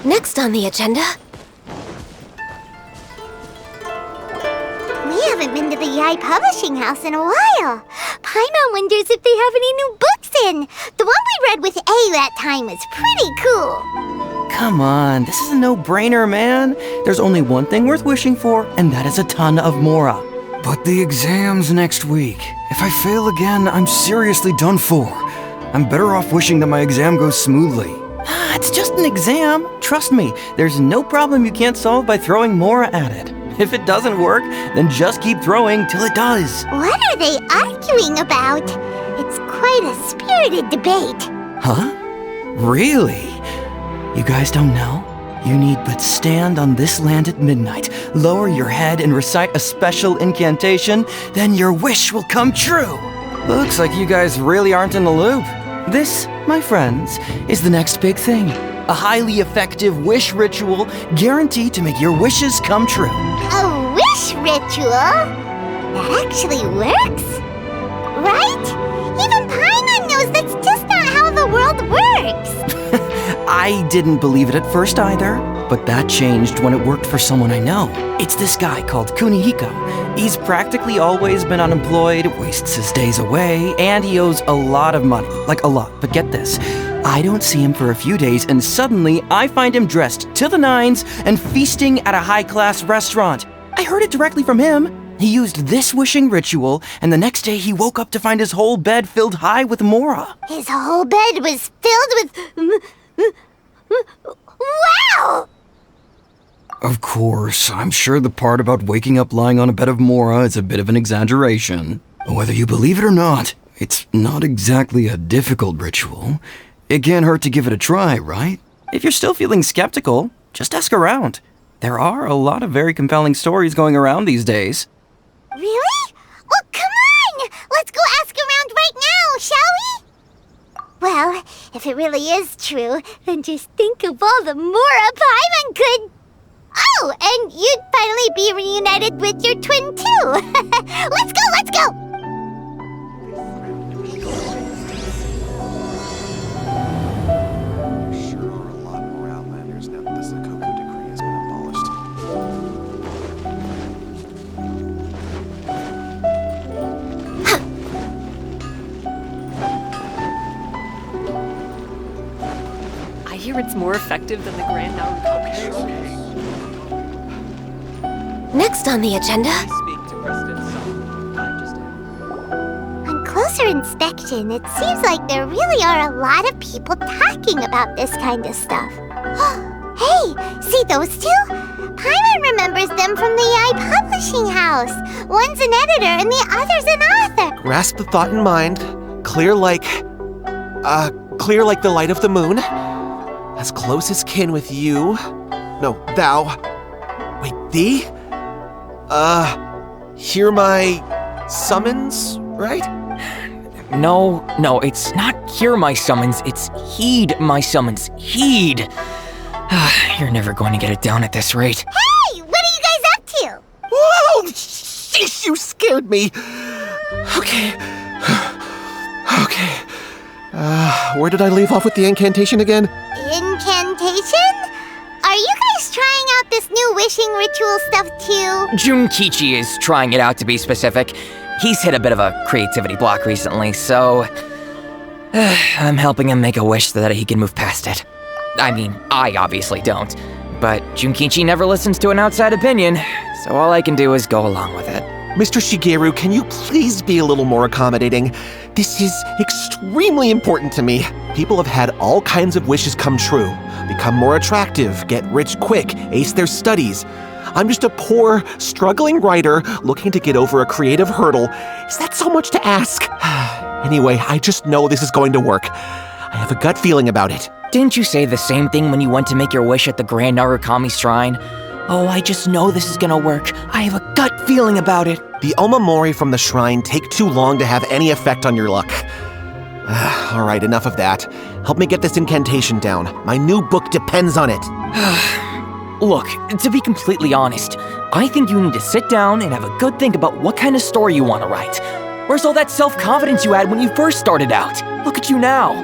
Next on the agenda... We haven't been to the Yai Publishing House in a while. Paimon wonders if they have any new books in. The one we read with A that time was pretty cool. Come on, this is a no-brainer, man. There's only one thing worth wishing for, and that is a ton of Mora. But the exam's next week. If I fail again, I'm seriously done for. I'm better off wishing that my exam goes smoothly. It's just an exam. Trust me, there's no problem you can't solve by throwing Mora at it. If it doesn't work, then just keep throwing till it does. What are they arguing about? It's quite a spirited debate. Huh? Really? You guys don't know? You need but stand on this land at midnight, lower your head and recite a special incantation, then your wish will come true. Looks like you guys really aren't in the loop. This, my friends, is the next big thing. A highly effective wish ritual guaranteed to make your wishes come true. A wish ritual? That actually works? Right? Even Paimon knows that's just not how the world works. I didn't believe it at first either, but that changed when it worked for someone I know. It's this guy called Kunihiko. He's practically always been unemployed, wastes his days away, and he owes a lot of money. Like a lot, but get this. I don't see him for a few days, and suddenly I find him dressed to the nines and feasting at a high-class restaurant. I heard it directly from him. He used this wishing ritual, and the next day he woke up to find his whole bed filled high with Mora. His whole bed was filled with... Wow! Of course, I'm sure the part about waking up lying on a bed of Mora is a bit of an exaggeration. Whether you believe it or not, it's not exactly a difficult ritual. It can't hurt to give it a try, right? If you're still feeling skeptical, just ask around. There are a lot of very compelling stories going around these days. Really? Well, come on! Let's go ask around right now, shall we? Well, if it really is true, then just think of all the Mora Paimon could... Oh, and you'd finally be reunited with your twin, too! Let's go, let's go! I hear it's more effective than the Grand Naruto. Next on the agenda... On closer inspection, it seems like there really are a lot of people talking about this kind of stuff. Hey, see those two? Paimon remembers them from the Yai Publishing House. One's an editor and the other's an author. Grasp the thought in mind. Clear like the light of the moon. As close as kin with you. No, thou. Wait, thee? Hear my summons, right? No, it's not hear my summons, it's heed my summons. Heed! You're never going to get it down at this rate. Hey, what are you guys up to? Whoa! Sheesh, you scared me! Okay. Where did I leave off with the incantation again? Incantation? Are you guys trying out this new wishing ritual stuff too? Junkichi is trying it out, to be specific. He's hit a bit of a creativity block recently, so... I'm helping him make a wish so that he can move past it. I mean, I obviously don't, but Junkichi never listens to an outside opinion, so all I can do is go along with it. Mr. Shigeru, can you please be a little more accommodating? This is extremely important to me. People have had all kinds of wishes come true. Become more attractive, get rich quick, ace their studies. I'm just a poor, struggling writer looking to get over a creative hurdle. Is that so much to ask? Anyway, I just know this is going to work. I have a gut feeling about it. Didn't you say the same thing when you went to make your wish at the Grand Narukami Shrine? Oh, I just know this is gonna work. I have a gut feeling about it. The omamori from the shrine take too long to have any effect on your luck. All right, enough of that. Help me get this incantation down. My new book depends on it. Look, to be completely honest, I think you need to sit down and have a good think about what kind of story you want to write. Where's all that self-confidence you had when you first started out? Look at you now.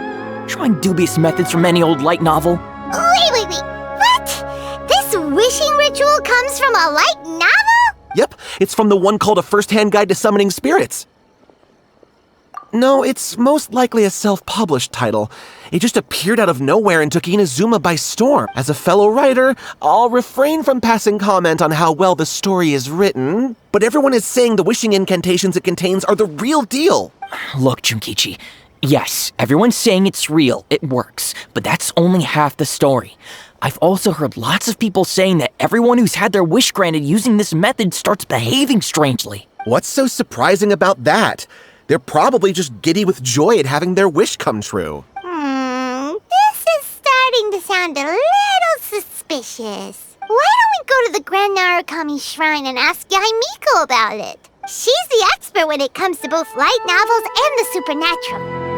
Trying dubious methods from any old light novel. Wait. What ritual comes from a light novel? Yep, it's from the one called A First-Hand Guide to Summoning Spirits. No, it's most likely a self-published title. It just appeared out of nowhere and took Inazuma by storm. As a fellow writer, I'll refrain from passing comment on how well the story is written, but everyone is saying the wishing incantations it contains are the real deal. Look, Junkichi. Yes, everyone's saying it's real, it works, but that's only half the story. I've also heard lots of people saying that everyone who's had their wish granted using this method starts behaving strangely. What's so surprising about that? They're probably just giddy with joy at having their wish come true. This is starting to sound a little suspicious. Why don't we go to the Grand Narukami Shrine and ask Yai Miko about it? She's the expert when it comes to both light novels and the supernatural.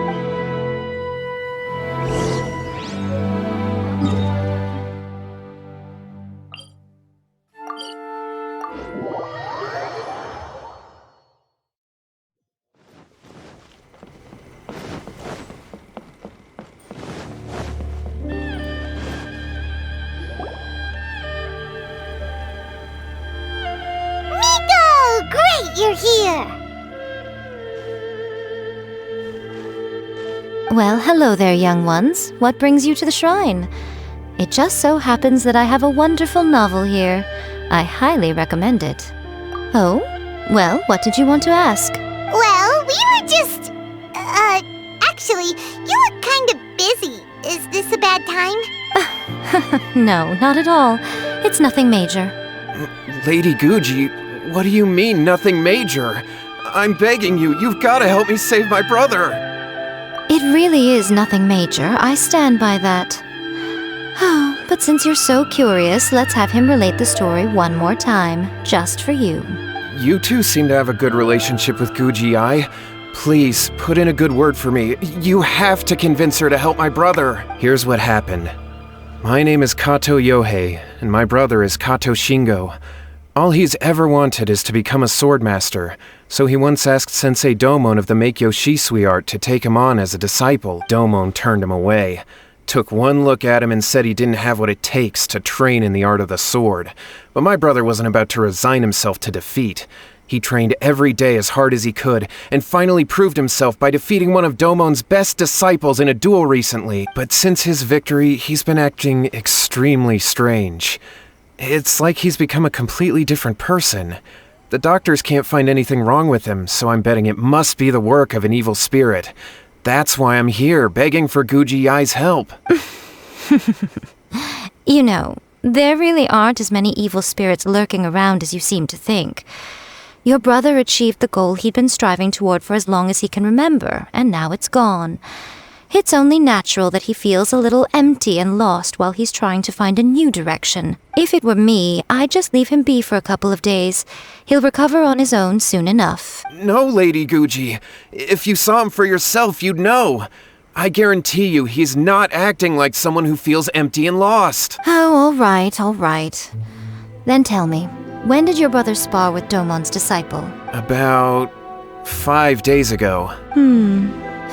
Great, you're here! Well, hello there, young ones. What brings you to the shrine? It just so happens that I have a wonderful novel here. I highly recommend it. Oh? Well, what did you want to ask? Well, we were just... actually, you look kind of busy. Is this a bad time? No, not at all. It's nothing major. Lady Guji, what do you mean, nothing major? I'm begging you, you've got to help me save my brother. It really is nothing major. I stand by that. Oh, but since you're so curious, let's have him relate the story one more time, just for you. You two seem to have a good relationship with Guji-ai. Please, put in a good word for me. You have to convince her to help my brother. Here's what happened. My name is Kato Yohei, and my brother is Kato Shingo. All he's ever wanted is to become a swordmaster, so he once asked Sensei Domon of the Meikyo Shisui art to take him on as a disciple. Domon turned him away, took one look at him and said he didn't have what it takes to train in the art of the sword. But my brother wasn't about to resign himself to defeat. He trained every day as hard as he could, and finally proved himself by defeating one of Domon's best disciples in a duel recently. But since his victory, he's been acting extremely strange. It's like he's become a completely different person. The doctors can't find anything wrong with him, so I'm betting it must be the work of an evil spirit. That's why I'm here, begging for Guji-ai's help. You know, there really aren't as many evil spirits lurking around as you seem to think. Your brother achieved the goal he'd been striving toward for as long as he can remember, and now it's gone. It's only natural that he feels a little empty and lost while he's trying to find a new direction. If it were me, I'd just leave him be for a couple of days. He'll recover on his own soon enough. No, Lady Guji. If you saw him for yourself, you'd know. I guarantee you he's not acting like someone who feels empty and lost. Oh, all right. Then tell me, when did your brother spar with Domon's disciple? About 5 days ago.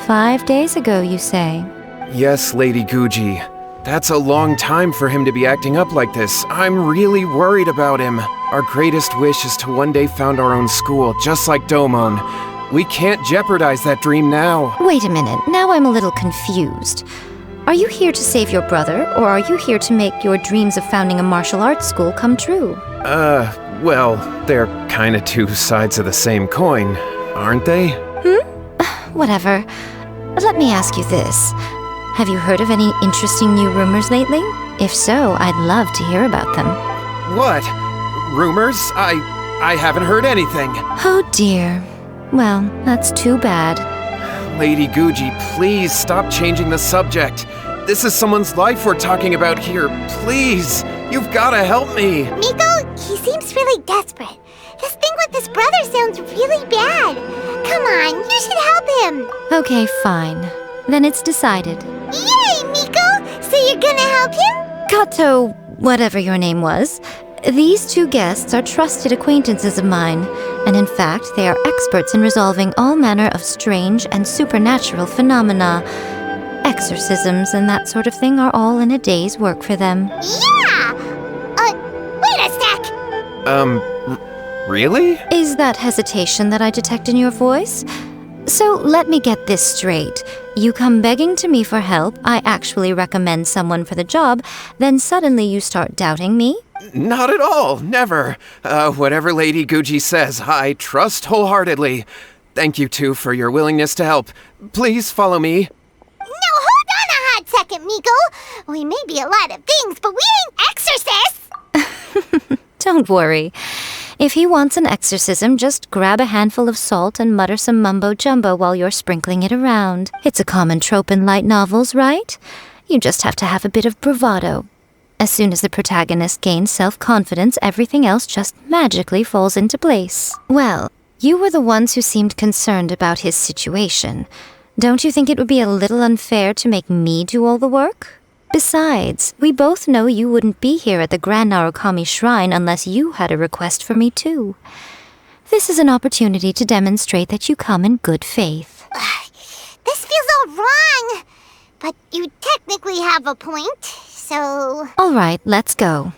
5 days ago, you say? Yes, Lady Guji. That's a long time for him to be acting up like this. I'm really worried about him. Our greatest wish is to one day found our own school, just like Domon. We can't jeopardize that dream now. Wait a minute, now I'm a little confused. Are you here to save your brother, or are you here to make your dreams of founding a martial arts school come true? Well, they're kinda two sides of the same coin, aren't they? Whatever. Let me ask you this. Have you heard of any interesting new rumors lately? If so, I'd love to hear about them. What? Rumors? I haven't heard anything. Oh dear. Well, that's too bad. Lady Guji, please stop changing the subject. This is someone's life we're talking about here. Please, you've gotta help me. Miko, he seems really desperate. His thing with his brother sounds really bad. Come on, you should help him. Okay, fine. Then it's decided. Yay, Miko! So you're gonna help him? Kato, whatever your name was, these two guests are trusted acquaintances of mine, and in fact, they are experts in resolving all manner of strange and supernatural phenomena. Exorcisms and that sort of thing are all in a day's work for them. Yeah! Wait a Really? Is that hesitation that I detect in your voice? So let me get this straight. You come begging to me for help, I actually recommend someone for the job, then suddenly you start doubting me? Not at all, never. Whatever Lady Guji says, I trust wholeheartedly. Thank you, too, for your willingness to help. Please follow me. No, hold on a hot second, Miko. We may be a lot of things, but we ain't exorcists! Don't worry. If he wants an exorcism, just grab a handful of salt and mutter some mumbo-jumbo while you're sprinkling it around. It's a common trope in light novels, right? You just have to have a bit of bravado. As soon as the protagonist gains self-confidence, everything else just magically falls into place. Well, you were the ones who seemed concerned about his situation. Don't you think it would be a little unfair to make me do all the work? Besides, we both know you wouldn't be here at the Grand Narukami Shrine unless you had a request for me too. This is an opportunity to demonstrate that you come in good faith. This feels all wrong. But you technically have a point, so... All right, let's go.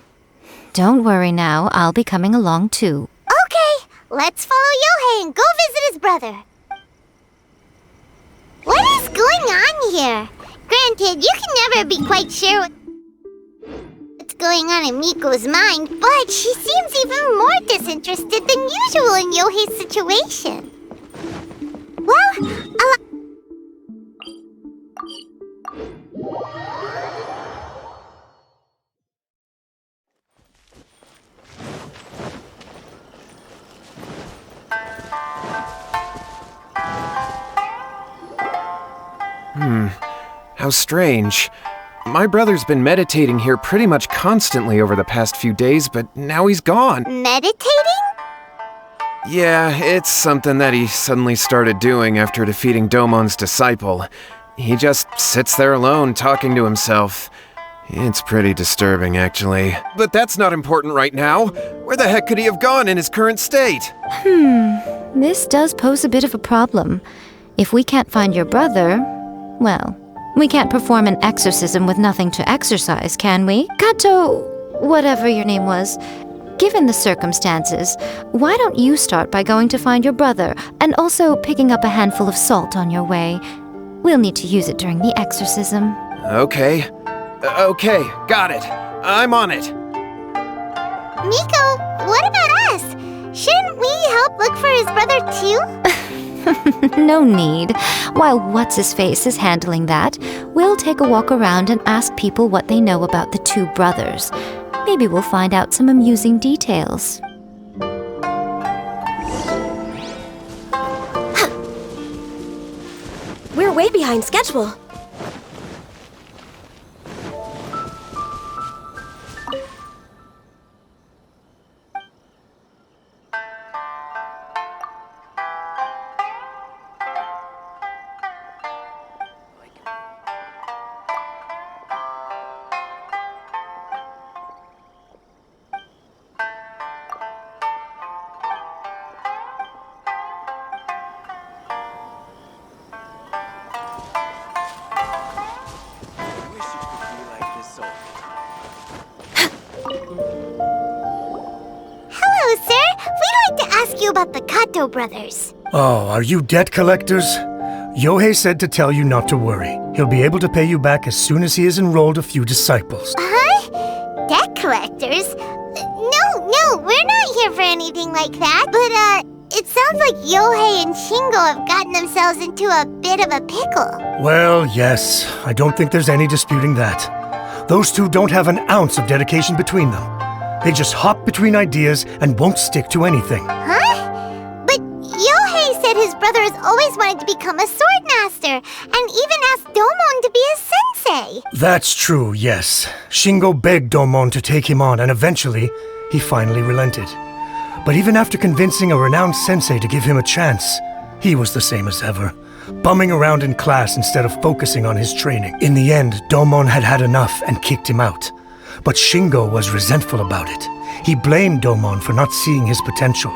Don't worry now, I'll be coming along too. Okay, let's follow Yohei and go visit his brother. What is going on here? Granted, you can never be quite sure what's going on in Miko's mind, but she seems even more disinterested than usual in Yohei's situation. Well, How strange. My brother's been meditating here pretty much constantly over the past few days, but now he's gone. meditating? Yeah, it's something that he suddenly started doing after defeating Domon's disciple. He just sits there alone, talking to himself. It's pretty disturbing, actually. But that's not important right now. Where the heck could he have gone in his current state? This does pose a bit of a problem. If we can't find your brother, well, we can't perform an exorcism with nothing to exorcise, can we? Kato, whatever your name was, given the circumstances, why don't you start by going to find your brother and also picking up a handful of salt on your way? We'll need to use it during the exorcism. Okay, got it. I'm on it. Miko, what about us? Shouldn't we help look for his brother too? No need. While What's-His-Face is handling that, we'll take a walk around and ask people what they know about the two brothers. Maybe we'll find out some amusing details. We're way behind schedule. Hello, sir. We'd like to ask you about the Kato brothers. Oh, are you debt collectors? Yohei said to tell you not to worry. He'll be able to pay you back as soon as he has enrolled a few disciples. Huh? Debt collectors? No, we're not here for anything like that. But, it sounds like Yohei and Shingo have gotten themselves into a bit of a pickle. Well, yes. I don't think there's any disputing that. Those two don't have an ounce of dedication between them. They just hop between ideas and won't stick to anything. Huh? But Yohei said his brother has always wanted to become a sword master, and even asked Domon to be a sensei. That's true, yes. Shingo begged Domon to take him on, and eventually, he finally relented. But even after convincing a renowned sensei to give him a chance, he was the same as ever, bumming around in class instead of focusing on his training. In the end, Domon had had enough and kicked him out. But Shingo was resentful about it. He blamed Domon for not seeing his potential,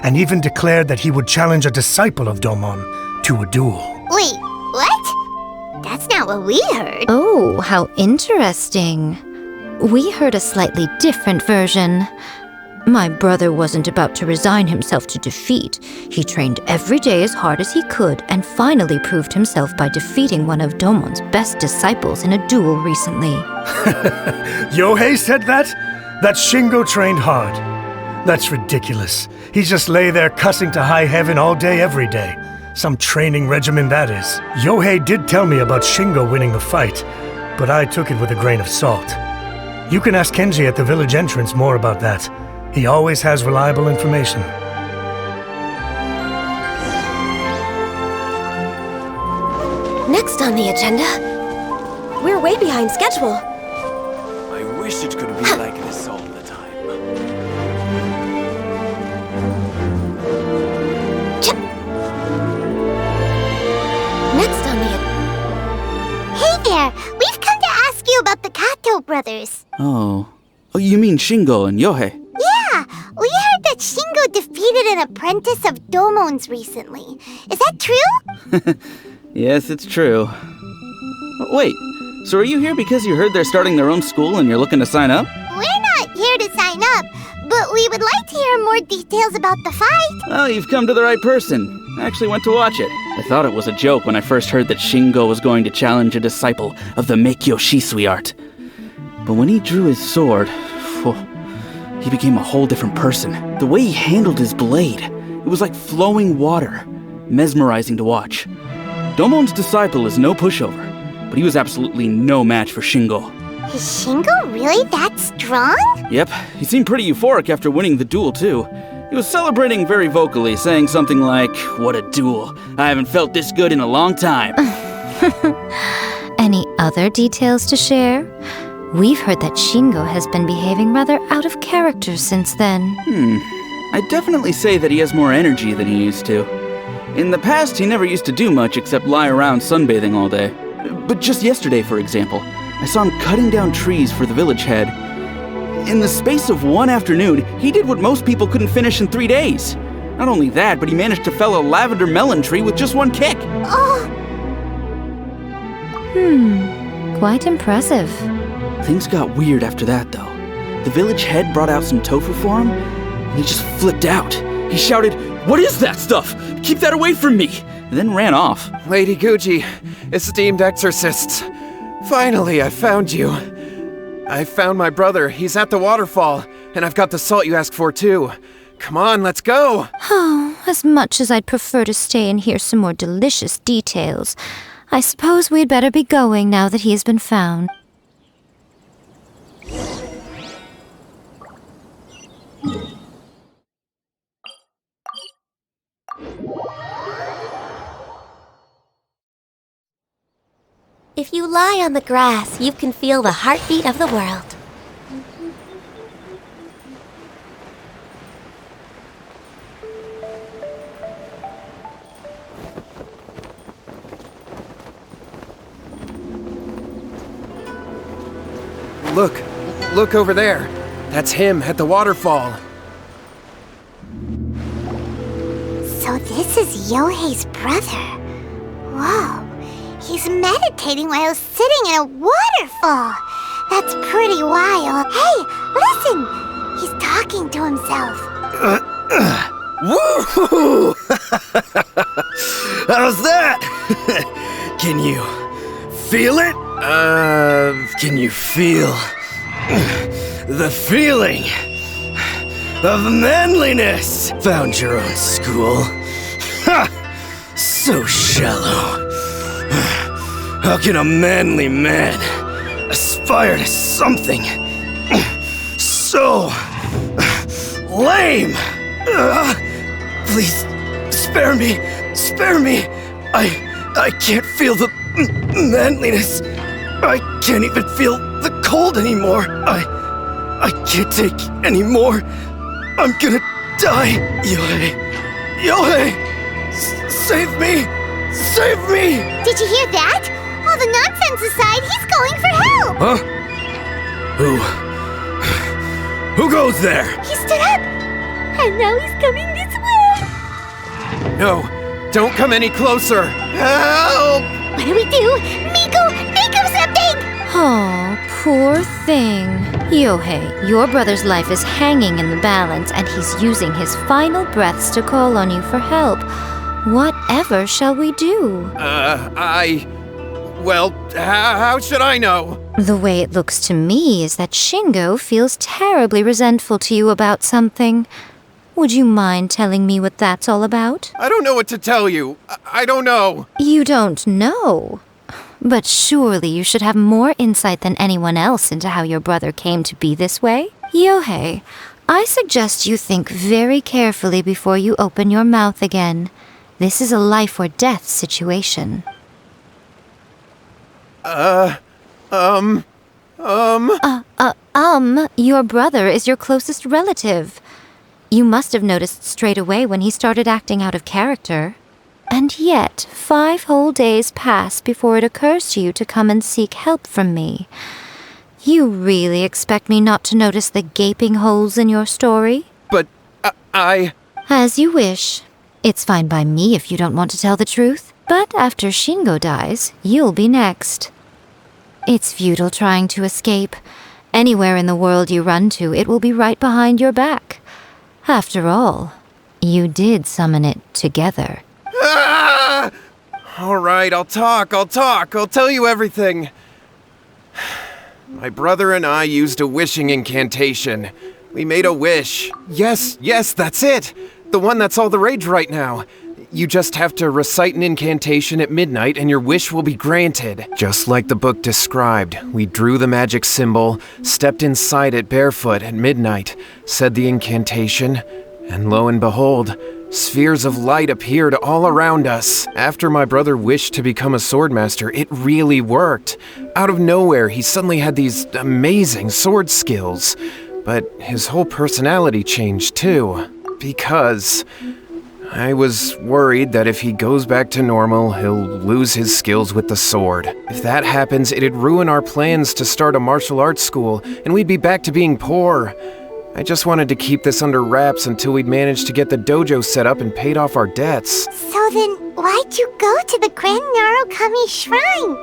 and even declared that he would challenge a disciple of Domon to a duel. Wait, what? That's not what we heard. Oh, how interesting. We heard a slightly different version. My brother wasn't about to resign himself to defeat. He trained every day as hard as he could and finally proved himself by defeating one of Domon's best disciples in a duel recently. Yohei said that? That Shingo trained hard. That's ridiculous. He just lay there cussing to high heaven all day, every day. Some training regimen, that is. Yohei did tell me about Shingo winning the fight, but I took it with a grain of salt. You can ask Kenji at the village entrance more about that. He always has reliable information. Next on the agenda, we're way behind schedule. I wish it could be like this all the time. Next on the Hey there! We've come to ask you about the Kato brothers. Oh, you mean Shingo and Yohei? Yeah, we heard that Shingo defeated an apprentice of Domon's recently. Is that true? Yes, it's true. Wait, so are you here because you heard they're starting their own school and you're looking to sign up? We're not here to sign up, but we would like to hear more details about the fight. Oh, you've come to the right person. I actually went to watch it. I thought it was a joke when I first heard that Shingo was going to challenge a disciple of the Meikyo Shisui art. But when he drew his sword, he became a whole different person. The way he handled his blade, it was like flowing water, mesmerizing to watch. Domon's disciple is no pushover, but he was absolutely no match for Shingo. Is Shingo really that strong? Yep, he seemed pretty euphoric after winning the duel too. He was celebrating very vocally, saying something like, "What a duel. I haven't felt this good in a long time." Any other details to share? We've heard that Shingo has been behaving rather out of character since then. I'd definitely say that he has more energy than he used to. In the past, he never used to do much except lie around sunbathing all day. But just yesterday, for example, I saw him cutting down trees for the village head. In the space of one afternoon, he did what most people couldn't finish in 3 days. Not only that, but he managed to fell a lavender melon tree with just one kick. Quite impressive. Things got weird after that, though. The village head brought out some tofu for him, and he just flipped out. He shouted, "What is that stuff? Keep that away from me!" And then ran off. Lady Guji, esteemed exorcists. Finally, I found you. I found my brother. He's at the waterfall, and I've got the salt you asked for, too. Come on, let's go! Oh, as much as I'd prefer to stay and hear some more delicious details, I suppose we'd better be going now that he has been found. If you lie on the grass, you can feel the heartbeat of the world. Look over there. That's him at the waterfall. So this is Yohei's brother. Whoa. He's meditating while sitting in a waterfall. That's pretty wild. Hey, listen! He's talking to himself. Woohoo! How's that? Can you feel it? Can you feel the feeling of manliness? Found your own school? Ha! So shallow. How can a manly man aspire to something so lame? Please, spare me! Spare me! I can't feel the manliness. I can't even feel the cold anymore. I can't take any more. I'm gonna die. Yohei! Yohei! Save me! Save me! Did you hear that? All the nonsense aside, he's going for help! Huh? Who goes there? He stood up! And now he's coming this way! No, don't come any closer! Help! What do we do? Miko, make him something! Oh, poor thing. Yohei, your brother's life is hanging in the balance, and he's using his final breaths to call on you for help. Whatever shall we do? Well, how should I know? The way it looks to me is that Shingo feels terribly resentful to you about something. Would you mind telling me what that's all about? I don't know what to tell you. I don't know. You don't know? But surely you should have more insight than anyone else into how your brother came to be this way? Yohei, I suggest you think very carefully before you open your mouth again. This is a life or death situation. Your brother is your closest relative. You must have noticed straight away when he started acting out of character. And yet, 5 whole days pass before it occurs to you to come and seek help from me. You really expect me not to notice the gaping holes in your story? But, I... As you wish. It's fine by me if you don't want to tell the truth. But after Shingo dies, you'll be next. It's futile trying to escape. Anywhere in the world you run to, it will be right behind your back. After all, you did summon it together. Ah! All right, I'll talk. I'll tell you everything. My brother and I used a wishing incantation. We made a wish. Yes, that's it. The one that's all the rage right now. You just have to recite an incantation at midnight and your wish will be granted. Just like the book described, we drew the magic symbol, stepped inside it barefoot at midnight, said the incantation, and lo and behold, spheres of light appeared all around us. After my brother wished to become a swordmaster, it really worked. Out of nowhere, he suddenly had these amazing sword skills. But his whole personality changed too. Because I was worried that if he goes back to normal, he'll lose his skills with the sword. If that happens, it'd ruin our plans to start a martial arts school, and we'd be back to being poor. I just wanted to keep this under wraps until we'd managed to get the dojo set up and paid off our debts. So then, why'd you go to the Grand Narukami Shrine?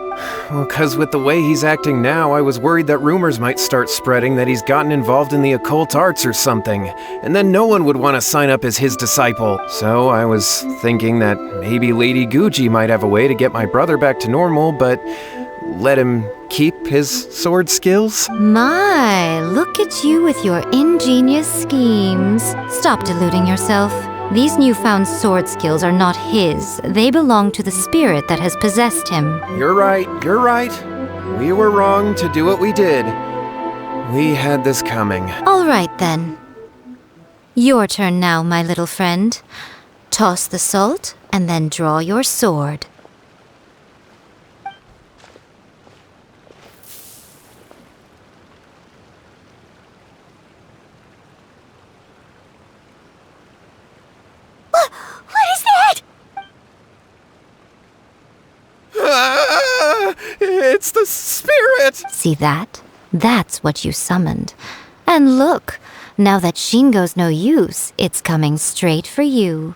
Well, 'cause with the way he's acting now, I was worried that rumors might start spreading that he's gotten involved in the occult arts or something, and then no one would want to sign up as his disciple. So I was thinking that maybe Lady Guji might have a way to get my brother back to normal, but let him keep his sword skills? My, look at you with your ingenious schemes. Stop deluding yourself. These newfound sword skills are not his. They belong to the spirit that has possessed him. You're right. We were wrong to do what we did. We had this coming. All right, then. Your turn now, my little friend. Toss the salt, and then draw your sword. What is that? It's the spirit! See that? That's what you summoned. And look, now that Shingo's no use, it's coming straight for you.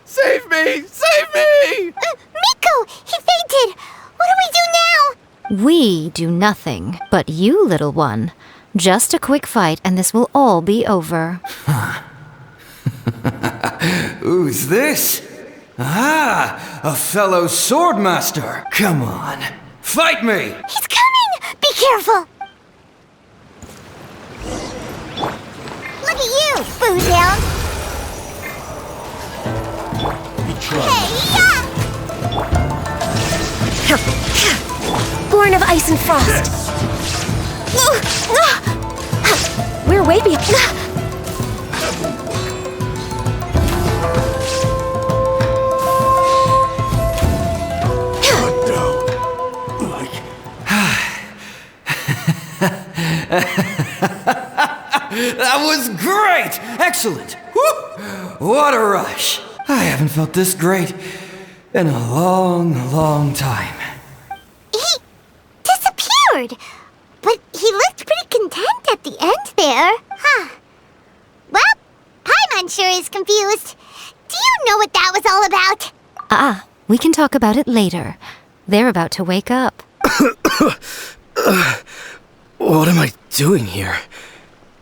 Save me! Miko! He fainted! What do we do now? We do nothing, but you, little one. Just a quick fight and this will all be over. Who's this? Ah, a fellow swordmaster. Come on, fight me! He's coming! Be careful! Look at you, Boozound! Hey-ya! Born of ice and frost. We're way behind. That was great! Excellent! Woo! What a rush! I haven't felt this great in a long time. He disappeared! But he looked pretty content at the end there. Huh. Well, Paimon sure is confused. Do you know what that was all about? We can talk about it later. They're about to wake up. What am I doing here?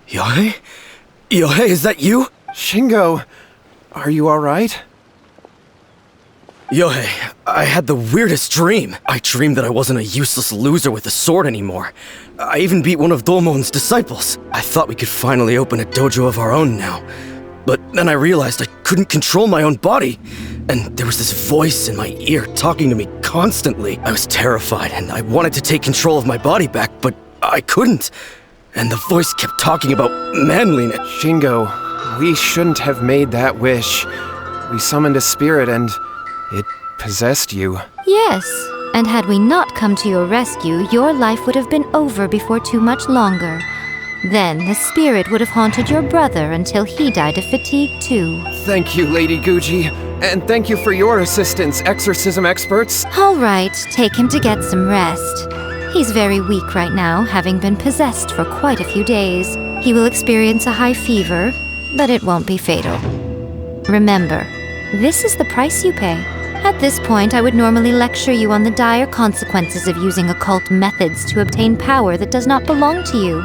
Yohei? Yohei, is that you? Shingo, are you alright? Yohei, I had the weirdest dream. I dreamed that I wasn't a useless loser with a sword anymore. I even beat one of Domon's disciples. I thought we could finally open a dojo of our own now. But then I realized I couldn't control my own body. And there was this voice in my ear talking to me constantly. I was terrified and I wanted to take control of my body back, but I couldn't. And the voice kept talking about manliness. Shingo, we shouldn't have made that wish. We summoned a spirit and it possessed you. Yes, and had we not come to your rescue, your life would have been over before too much longer. Then the spirit would have haunted your brother until he died of fatigue too. Thank you, Lady Guji. And thank you for your assistance, exorcism experts. All right, take him to get some rest. He's very weak right now, having been possessed for quite a few days. He will experience a high fever, but it won't be fatal. Remember, this is the price you pay. At this point, I would normally lecture you on the dire consequences of using occult methods to obtain power that does not belong to you.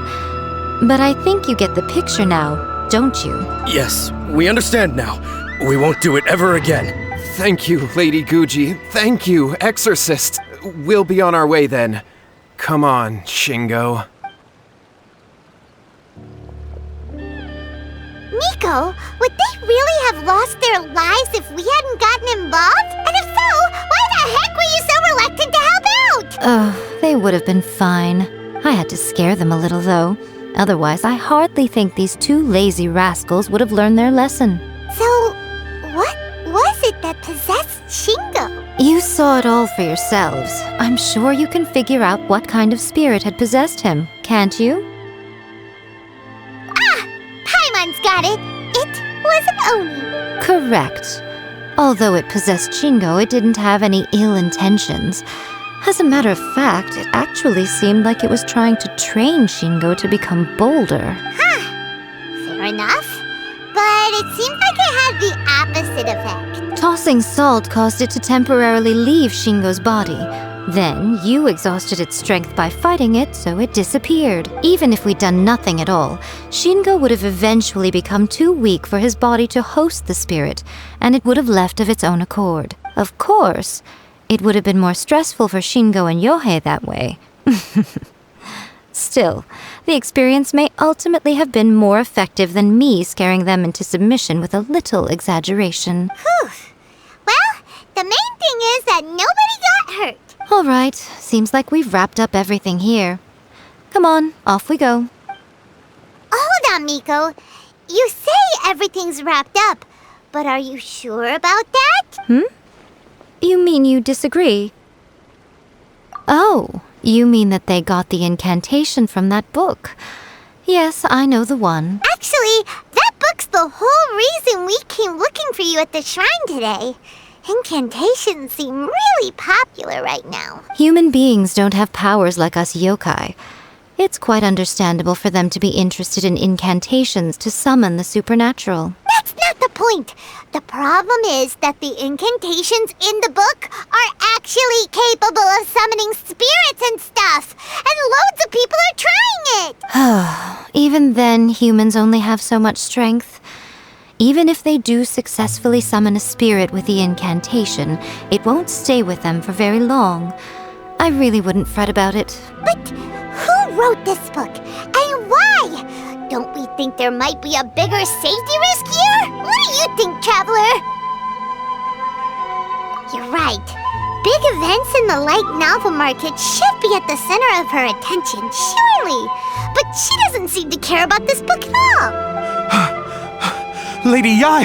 But I think you get the picture now, don't you? Yes, we understand now. We won't do it ever again. Thank you, Lady Guji. Thank you, exorcists. We'll be on our way then. Come on, Shingo. Miko, would they really have lost their lives if we hadn't gotten involved? And if so, why the heck were you so reluctant to help out? Oh, they would have been fine. I had to scare them a little, though. Otherwise, I hardly think these two lazy rascals would have learned their lesson. So, what was it that possessed Shingo? You saw it all for yourselves. I'm sure you can figure out what kind of spirit had possessed him, can't you? Paimon's got it. It was an Oni. Correct. Although it possessed Shingo, it didn't have any ill intentions. As a matter of fact, it actually seemed like it was trying to train Shingo to become bolder. Fair enough. But it seems like it had the opposite effect. Tossing salt caused it to temporarily leave Shingo's body. Then, you exhausted its strength by fighting it, so it disappeared. Even if we'd done nothing at all, Shingo would have eventually become too weak for his body to host the spirit, and it would have left of its own accord. Of course, it would have been more stressful for Shingo and Yohei that way. Still, the experience may ultimately have been more effective than me scaring them into submission with a little exaggeration. Whew. Well, the main thing is that nobody got hurt. All right, seems like we've wrapped up everything here. Come on, off we go. Hold on, Miko. You say everything's wrapped up, but are you sure about that? You mean you disagree? Oh, you mean that they got the incantation from that book. Yes, I know the one. Actually, that book's the whole reason we came looking for you at the shrine today. Incantations seem really popular right now. Human beings don't have powers like us yokai. It's quite understandable for them to be interested in incantations to summon the supernatural. That's not the point. The problem is that the incantations in the book are actually capable of summoning spirits and stuff. And loads of people are trying it. Even then, humans only have so much strength. Even if they do successfully summon a spirit with the incantation, it won't stay with them for very long. I really wouldn't fret about it. But who wrote this book? And why? Don't we think there might be a bigger safety risk here? What do you think, Traveler? You're right. Big events in the light novel market should be at the center of her attention, surely. But she doesn't seem to care about this book at all. Lady Yai,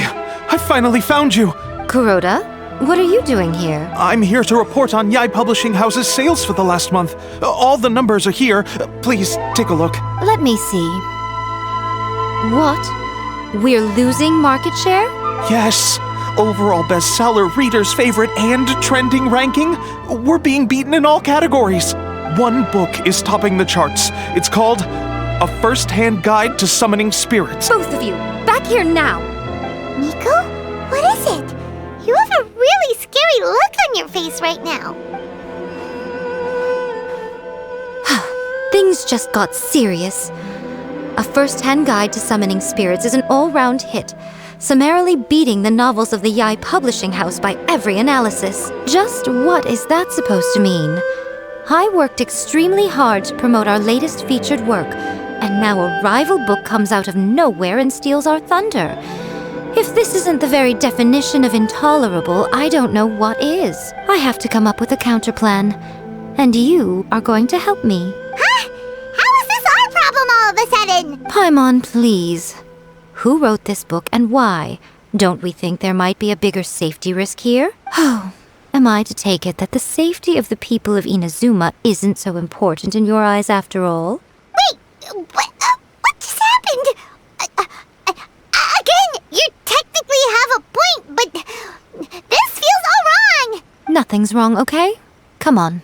I finally found you! Kuroda, what are you doing here? I'm here to report on Yai Publishing House's sales for the last month. All the numbers are here. Please, take a look. Let me see. What? We're losing market share? Yes. Overall bestseller, readers' favorite, and trending ranking. We're being beaten in all categories. One book is topping the charts. It's called A First-Hand Guide to Summoning Spirits. Both of you, back here now! Miko? What is it? You have a really scary look on your face right now. things just got serious. A first-hand guide to summoning spirits is an all-round hit, summarily beating the novels of the Yai Publishing House by every analysis. Just what is that supposed to mean? I worked extremely hard to promote our latest featured work, and now a rival book comes out of nowhere and steals our thunder. If this isn't the very definition of intolerable, I don't know what is. I have to come up with a counterplan, and you are going to help me. Huh? How is this our problem all of a sudden? Paimon, please. Who wrote this book and why? Don't we think there might be a bigger safety risk here? Oh, am I to take it that the safety of the people of Inazuma isn't so important in your eyes after all? Wait, what just happened? Again, you technically have a point, but this feels all wrong. Nothing's wrong, okay? Come on.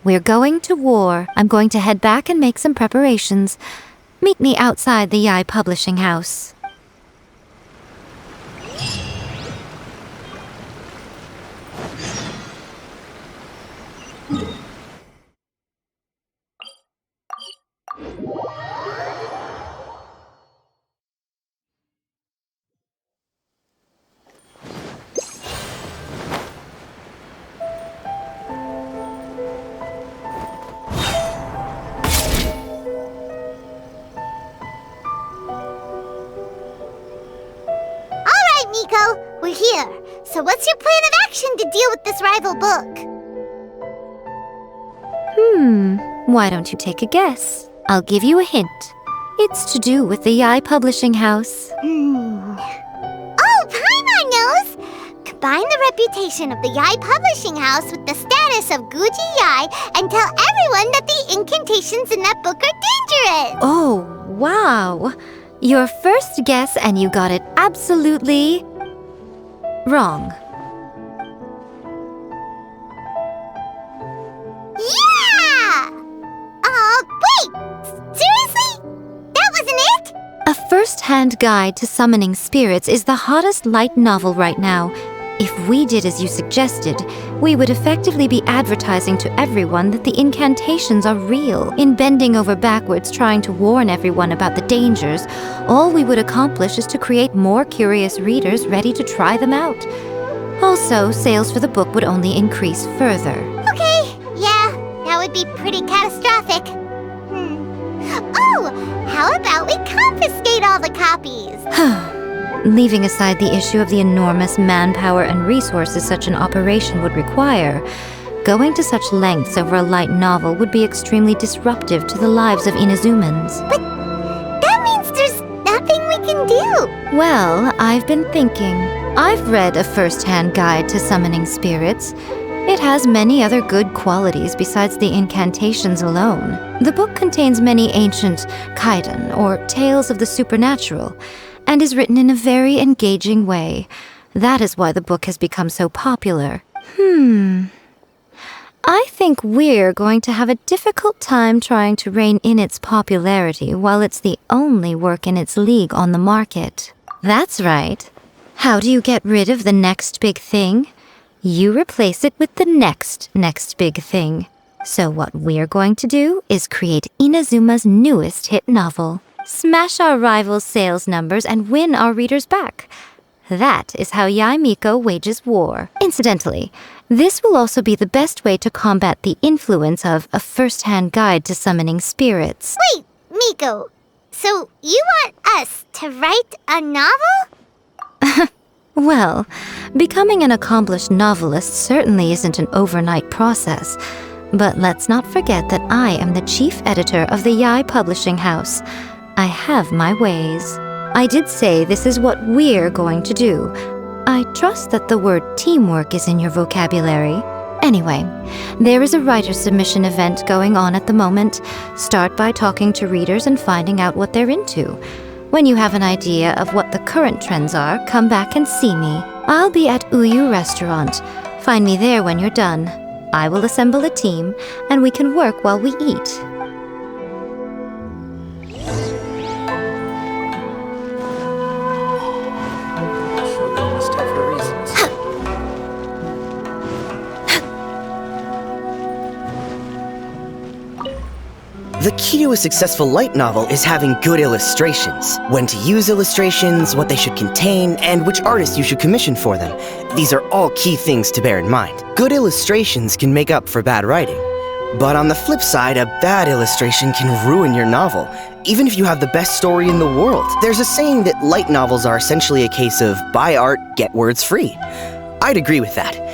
We're going to war. I'm going to head back and make some preparations. Meet me outside the Yai Publishing House. Miko, we're here. So what's your plan of action to deal with this rival book? Why don't you take a guess? I'll give you a hint. It's to do with the Yai Publishing House. Oh, Paimon knows! Combine the reputation of the Yai Publishing House with the status of Guji Yai and tell everyone that the incantations in that book are dangerous! Oh, wow! Your first guess and you got it absolutely wrong. Yeah! Wait! Seriously? That wasn't it? A first-hand guide to summoning spirits is the hottest light novel right now. If we did as you suggested, we would effectively be advertising to everyone that the incantations are real. In bending over backwards trying to warn everyone about the dangers, all we would accomplish is to create more curious readers ready to try them out. Also, sales for the book would only increase further. Okay, yeah, that would be pretty catastrophic. Oh, how about we confiscate all the copies? Leaving aside the issue of the enormous manpower and resources such an operation would require, going to such lengths over a light novel would be extremely disruptive to the lives of Inazumans. But that means there's nothing we can do. Well, I've been thinking. I've read a first-hand guide to summoning spirits. It has many other good qualities besides the incantations alone. The book contains many ancient kaidan, or tales of the supernatural, and is written in a very engaging way. That is why the book has become so popular. I think we're going to have a difficult time trying to rein in its popularity while it's the only work in its league on the market. That's right. How do you get rid of the next big thing? You replace it with the next big thing. So what we're going to do is create Inazuma's newest hit novel. Smash our rivals' sales numbers and win our readers back. That is how Yai Miko wages war. Incidentally, this will also be the best way to combat the influence of a first-hand guide to summoning spirits. Wait, Miko, so you want us to write a novel? Well, becoming an accomplished novelist certainly isn't an overnight process. But let's not forget that I am the chief editor of the Yai Publishing House. I have my ways. I did say this is what we're going to do. I trust that the word teamwork is in your vocabulary. Anyway, there is a writer submission event going on at the moment. Start by talking to readers and finding out what they're into. When you have an idea of what the current trends are, come back and see me. I'll be at Uyu Restaurant. Find me there when you're done. I will assemble a team, and we can work while we eat. The key to a successful light novel is having good illustrations. When to use illustrations, what they should contain, and which artist you should commission for them. These are all key things to bear in mind. Good illustrations can make up for bad writing. But on the flip side, a bad illustration can ruin your novel, even if you have the best story in the world. There's a saying that light novels are essentially a case of buy art, get words free. I'd agree with that.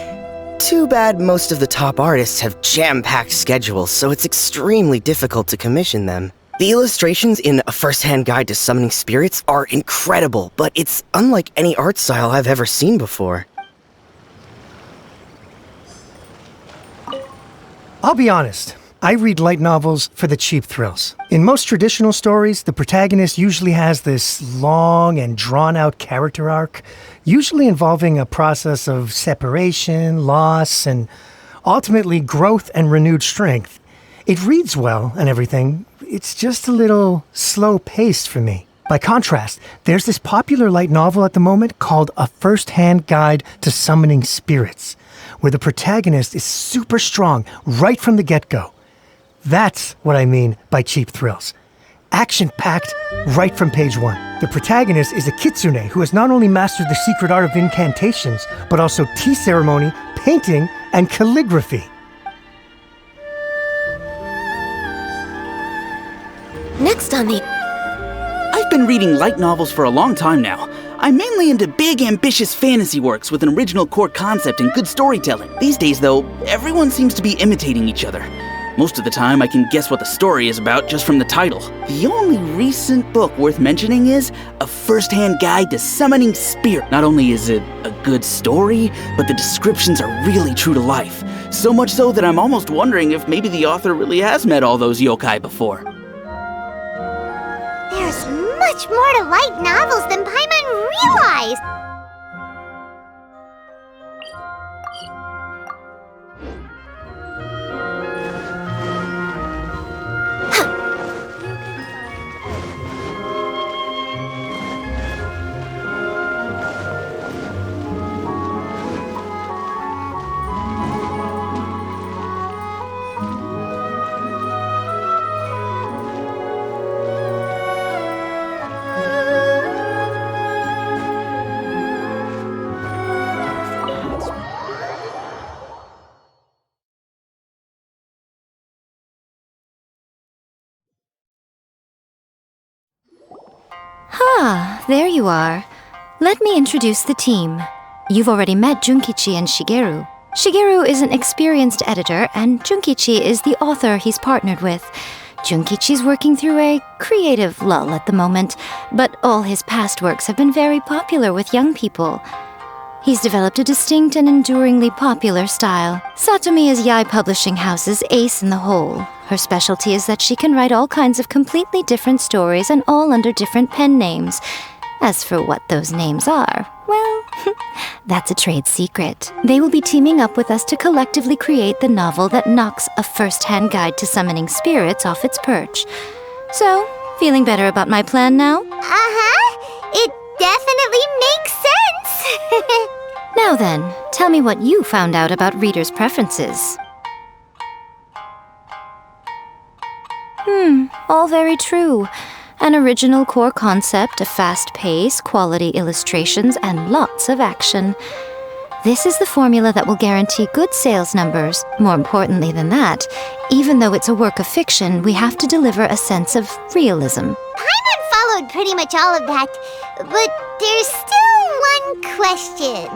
Too bad most of the top artists have jam-packed schedules, so it's extremely difficult to commission them. The illustrations in A First-Hand Guide to Summoning Spirits are incredible, but it's unlike any art style I've ever seen before. I'll be honest, I read light novels for the cheap thrills. In most traditional stories, the protagonist usually has this long and drawn-out character arc, usually involving a process of separation, loss, and ultimately growth and renewed strength. It reads well and everything, it's just a little slow-paced for me. By contrast, there's this popular light novel at the moment called A First-Hand Guide to Summoning Spirits, where the protagonist is super strong right from the get-go. That's what I mean by cheap thrills. Action-packed right from page 1. The protagonist is a kitsune who has not only mastered the secret art of incantations, but also tea ceremony, painting, and calligraphy. Next on the... I've been reading light novels for a long time now. I'm mainly into big, ambitious fantasy works with an original core concept and good storytelling. These days, though, everyone seems to be imitating each other. Most of the time, I can guess what the story is about just from the title. The only recent book worth mentioning is A First-Hand Guide to Summoning Spirit. Not only is it a good story, but the descriptions are really true to life. So much so that I'm almost wondering if maybe the author really has met all those yokai before. There's much more to light novels than Paimon realized! Ah, there you are. Let me introduce the team. You've already met Junkichi and Shigeru. Shigeru is an experienced editor, and Junkichi is the author he's partnered with. Junkichi's working through a creative lull at the moment, but all his past works have been very popular with young people. He's developed a distinct and enduringly popular style. Satomi is Yae Publishing House's ace in the hole. Her specialty is that she can write all kinds of completely different stories and all under different pen names. As for what those names are, well, that's a trade secret. They will be teaming up with us to collectively create the novel that knocks A First-Hand Guide to Summoning Spirits off its perch. So, feeling better about my plan now? Uh-huh. It definitely makes sense. Now then, tell me what you found out about readers' preferences. All very true. An original core concept, a fast pace, quality illustrations, and lots of action. This is the formula that will guarantee good sales numbers. More importantly than that, even though it's a work of fiction, we have to deliver a sense of realism. Paimon followed pretty much all of that, but there's still one question.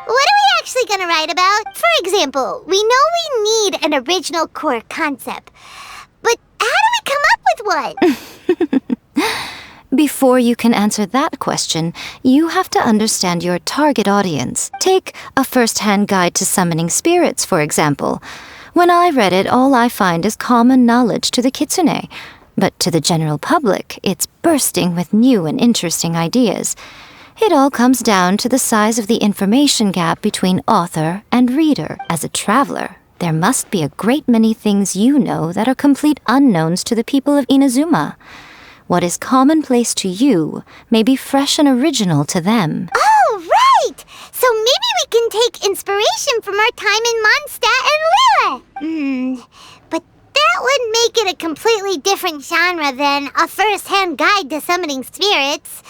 What are we actually gonna write about? For example, we know we need an original core concept, but how do we come up with one? Before you can answer that question, you have to understand your target audience. Take A First-Hand Guide to Summoning Spirits, for example. When I read it, all I find is common knowledge to the kitsune. But to the general public, it's bursting with new and interesting ideas. It all comes down to the size of the information gap between author and reader. As a traveler, there must be a great many things you know that are complete unknowns to the people of Inazuma. What is commonplace to you may be fresh and original to them. Oh, right! So maybe we can take inspiration from our time in Mondstadt and Lille. But That would make it a completely different genre than a first-hand guide to summoning spirits.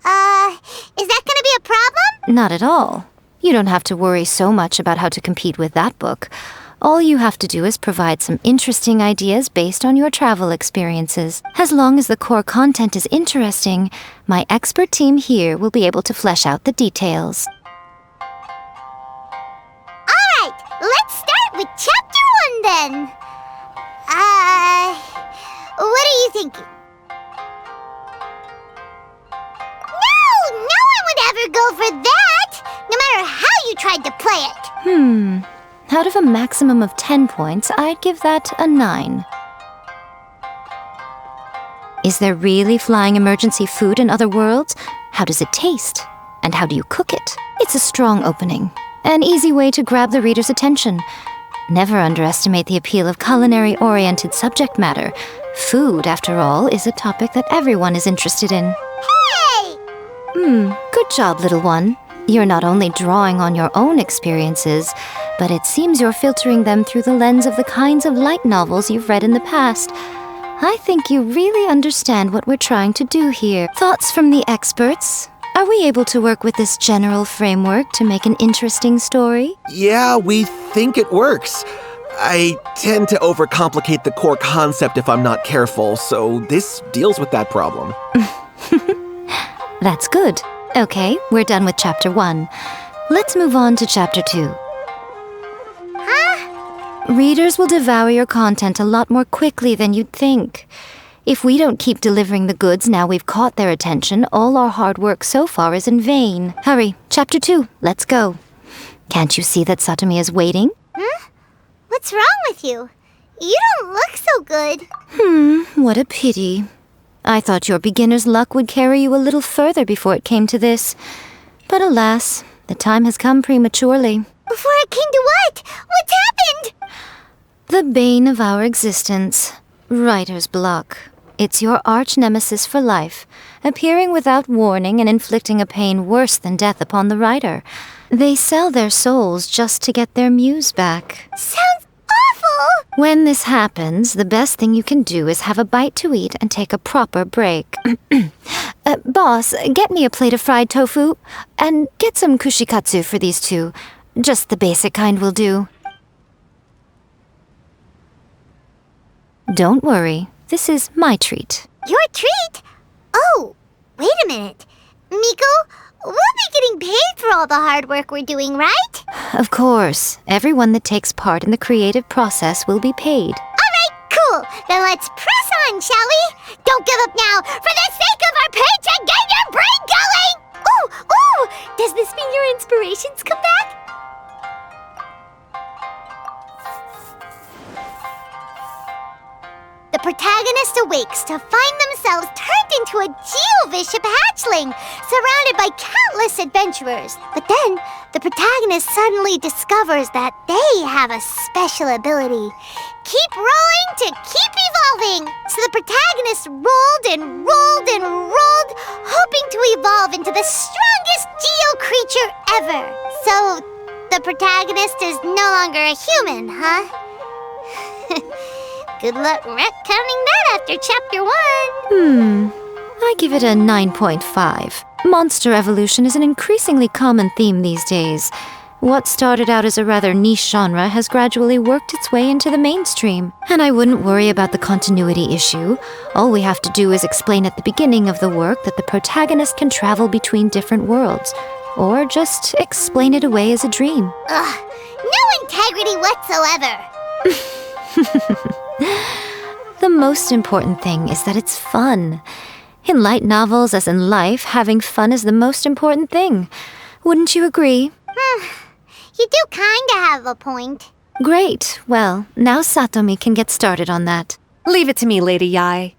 Is that gonna be a problem? Not at all. You don't have to worry so much about how to compete with that book. All you have to do is provide some interesting ideas based on your travel experiences. As long as the core content is interesting, my expert team here will be able to flesh out the details. Alright, let's start with Chapter 1 then. What are you thinking? No one would ever go for that, no matter how you tried to play it. Out of a maximum of 10 points, I'd give that a 9. Is there really flying emergency food in other worlds? How does it taste? And how do you cook it? It's a strong opening. An easy way to grab the reader's attention. Never underestimate the appeal of culinary-oriented subject matter. Food, after all, is a topic that everyone is interested in. Hey! Good job, little one. You're not only drawing on your own experiences, but it seems you're filtering them through the lens of the kinds of light novels you've read in the past. I think you really understand what we're trying to do here. Thoughts from the experts? Are we able to work with this general framework to make an interesting story? Yeah, we think it works. I tend to overcomplicate the core concept if I'm not careful, so this deals with that problem. That's good. Okay, we're done with Chapter 1. Let's move on to Chapter 2. Huh? Readers will devour your content a lot more quickly than you'd think. If we don't keep delivering the goods now we've caught their attention, all our hard work so far is in vain. Hurry, Chapter 2, let's go. Can't you see that Satomi is waiting? Huh? What's wrong with you? You don't look so good. What a pity. I thought your beginner's luck would carry you a little further before it came to this. But alas, the time has come prematurely. Before it came to what? What's happened? The bane of our existence. Writer's block. It's your arch-nemesis for life, appearing without warning and inflicting a pain worse than death upon the writer. They sell their souls just to get their muse back. Sounds awful! When this happens, the best thing you can do is have a bite to eat and take a proper break. Boss, get me a plate of fried tofu, and get some kushikatsu for these two. Just the basic kind will do. Don't worry, this is my treat. Your treat? Oh, wait a minute. Miko, we'll be getting paid for all the hard work we're doing, right? Of course, everyone that takes part in the creative process will be paid. Alright, cool. Then let's press on, shall we? Don't give up now, for the sake of our paycheck, get your brain going! Ooh, does this mean your inspirations come back? The protagonist awakes to find themselves turned into a geovicious hatchling, surrounded by countless adventurers. But then, the protagonist suddenly discovers that they have a special ability. Keep rolling to keep evolving! So the protagonist rolled and rolled and rolled, hoping to evolve into the strongest geo creature ever. So, the protagonist is no longer a human, huh? Good luck retconning that after Chapter 1. I give it a 9.5. Monster evolution is an increasingly common theme these days. What started out as a rather niche genre has gradually worked its way into the mainstream. And I wouldn't worry about the continuity issue. All we have to do is explain at the beginning of the work that the protagonist can travel between different worlds. Or just explain it away as a dream. Ugh, no integrity whatsoever. The most important thing is that it's fun. In light novels, as in life, having fun is the most important thing. Wouldn't you agree? You do kinda have a point. Great. Well, now Satomi can get started on that. Leave it to me, Lady Yai.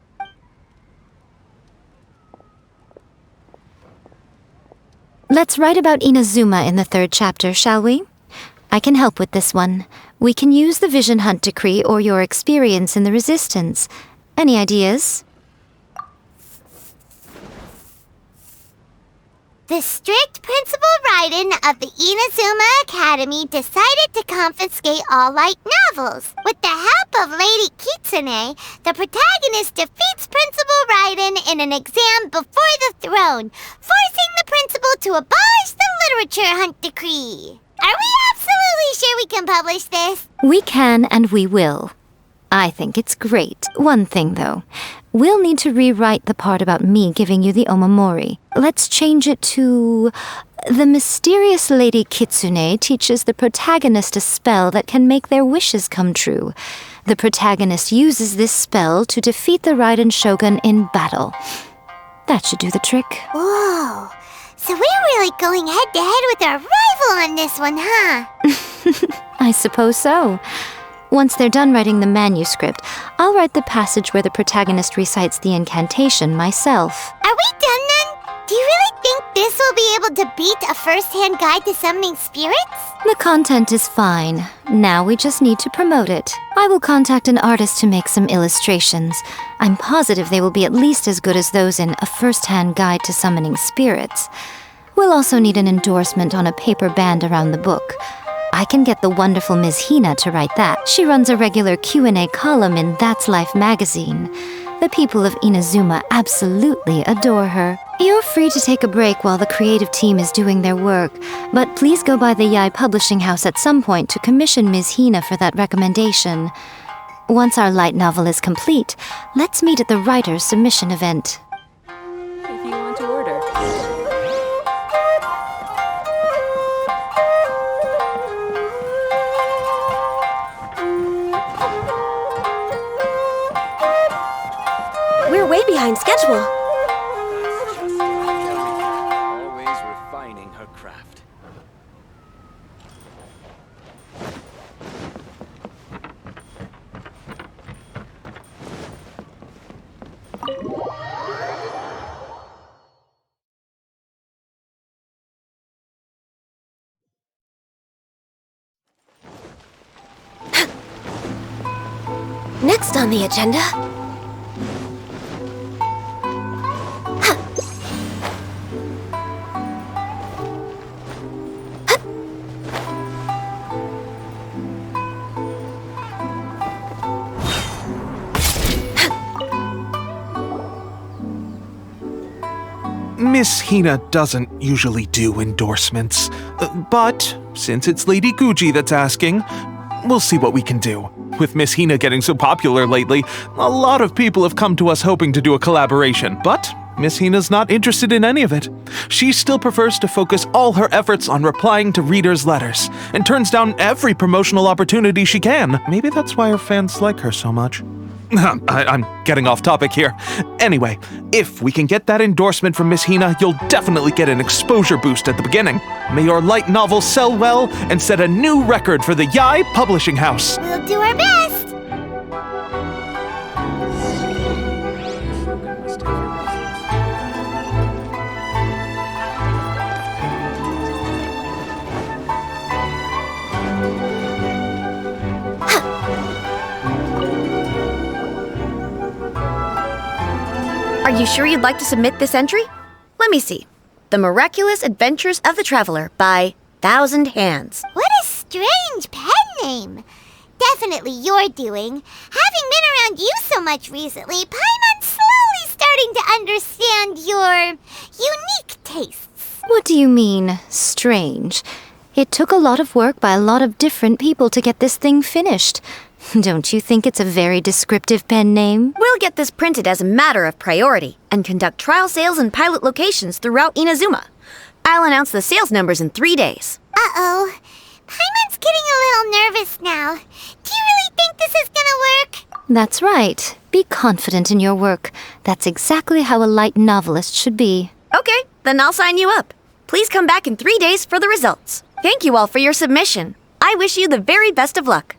Let's write about Inazuma in the 3rd chapter, shall we? I can help with this one. We can use the Vision Hunt decree or your experience in the Resistance. Any ideas? The strict Principal Raiden of the Inazuma Academy decided to confiscate all light novels. With the help of Lady Kitsune, the protagonist defeats Principal Raiden in an exam before the throne, forcing the principal to abolish the literature hunt decree. Are we absolutely sure we can publish this? We can and we will. I think it's great. One thing, though. We'll need to rewrite the part about me giving you the omamori. Let's change it to... The mysterious Lady Kitsune teaches the protagonist a spell that can make their wishes come true. The protagonist uses this spell to defeat the Raiden Shogun in battle. That should do the trick. Whoa. So we're really going head-to-head with our rival on this one, huh? I suppose so. Once they're done writing the manuscript, I'll write the passage where the protagonist recites the incantation myself. Are we done then? Do you really think this will be able to beat a first-hand guide to summoning spirits? The content is fine. Now we just need to promote it. I will contact an artist to make some illustrations. I'm positive they will be at least as good as those in A First-Hand Guide to Summoning Spirits. We'll also need an endorsement on a paper band around the book. I can get the wonderful Ms. Hina to write that. She runs a regular Q&A column in That's Life magazine. The people of Inazuma absolutely adore her. You're free to take a break while the creative team is doing their work, but please go by the Yai Publishing House at some point to commission Ms. Hina for that recommendation. Once our light novel is complete, let's meet at the writer's submission event. If you want to order. We're way behind schedule. Always refining her craft. Next on the agenda... Miss Hina doesn't usually do endorsements, but since it's Lady Guji that's asking, we'll see what we can do. With Miss Hina getting so popular lately, a lot of people have come to us hoping to do a collaboration, but Miss Hina's not interested in any of it. She still prefers to focus all her efforts on replying to readers' letters, and turns down every promotional opportunity she can. Maybe that's why her fans like her so much. I'm getting off topic here. Anyway, if we can get that endorsement from Miss Hina, you'll definitely get an exposure boost at the beginning. May your light novel sell well and set a new record for the Yai Publishing House. We'll do our best. Are you sure you'd like to submit this entry? Let me see. The Miraculous Adventures of the Traveler by Thousand Hands. What a strange pen name. Definitely your doing. Having been around you so much recently, Paimon's slowly starting to understand your unique tastes. What do you mean, strange? It took a lot of work by a lot of different people to get this thing finished. Don't you think it's a very descriptive pen name? We'll get this printed as a matter of priority and conduct trial sales in pilot locations throughout Inazuma. I'll announce the sales numbers in 3 days. Uh-oh. Paimon's getting a little nervous now. Do you really think this is gonna work? That's right. Be confident in your work. That's exactly how a light novelist should be. Okay, then I'll sign you up. Please come back in 3 days for the results. Thank you all for your submission. I wish you the very best of luck.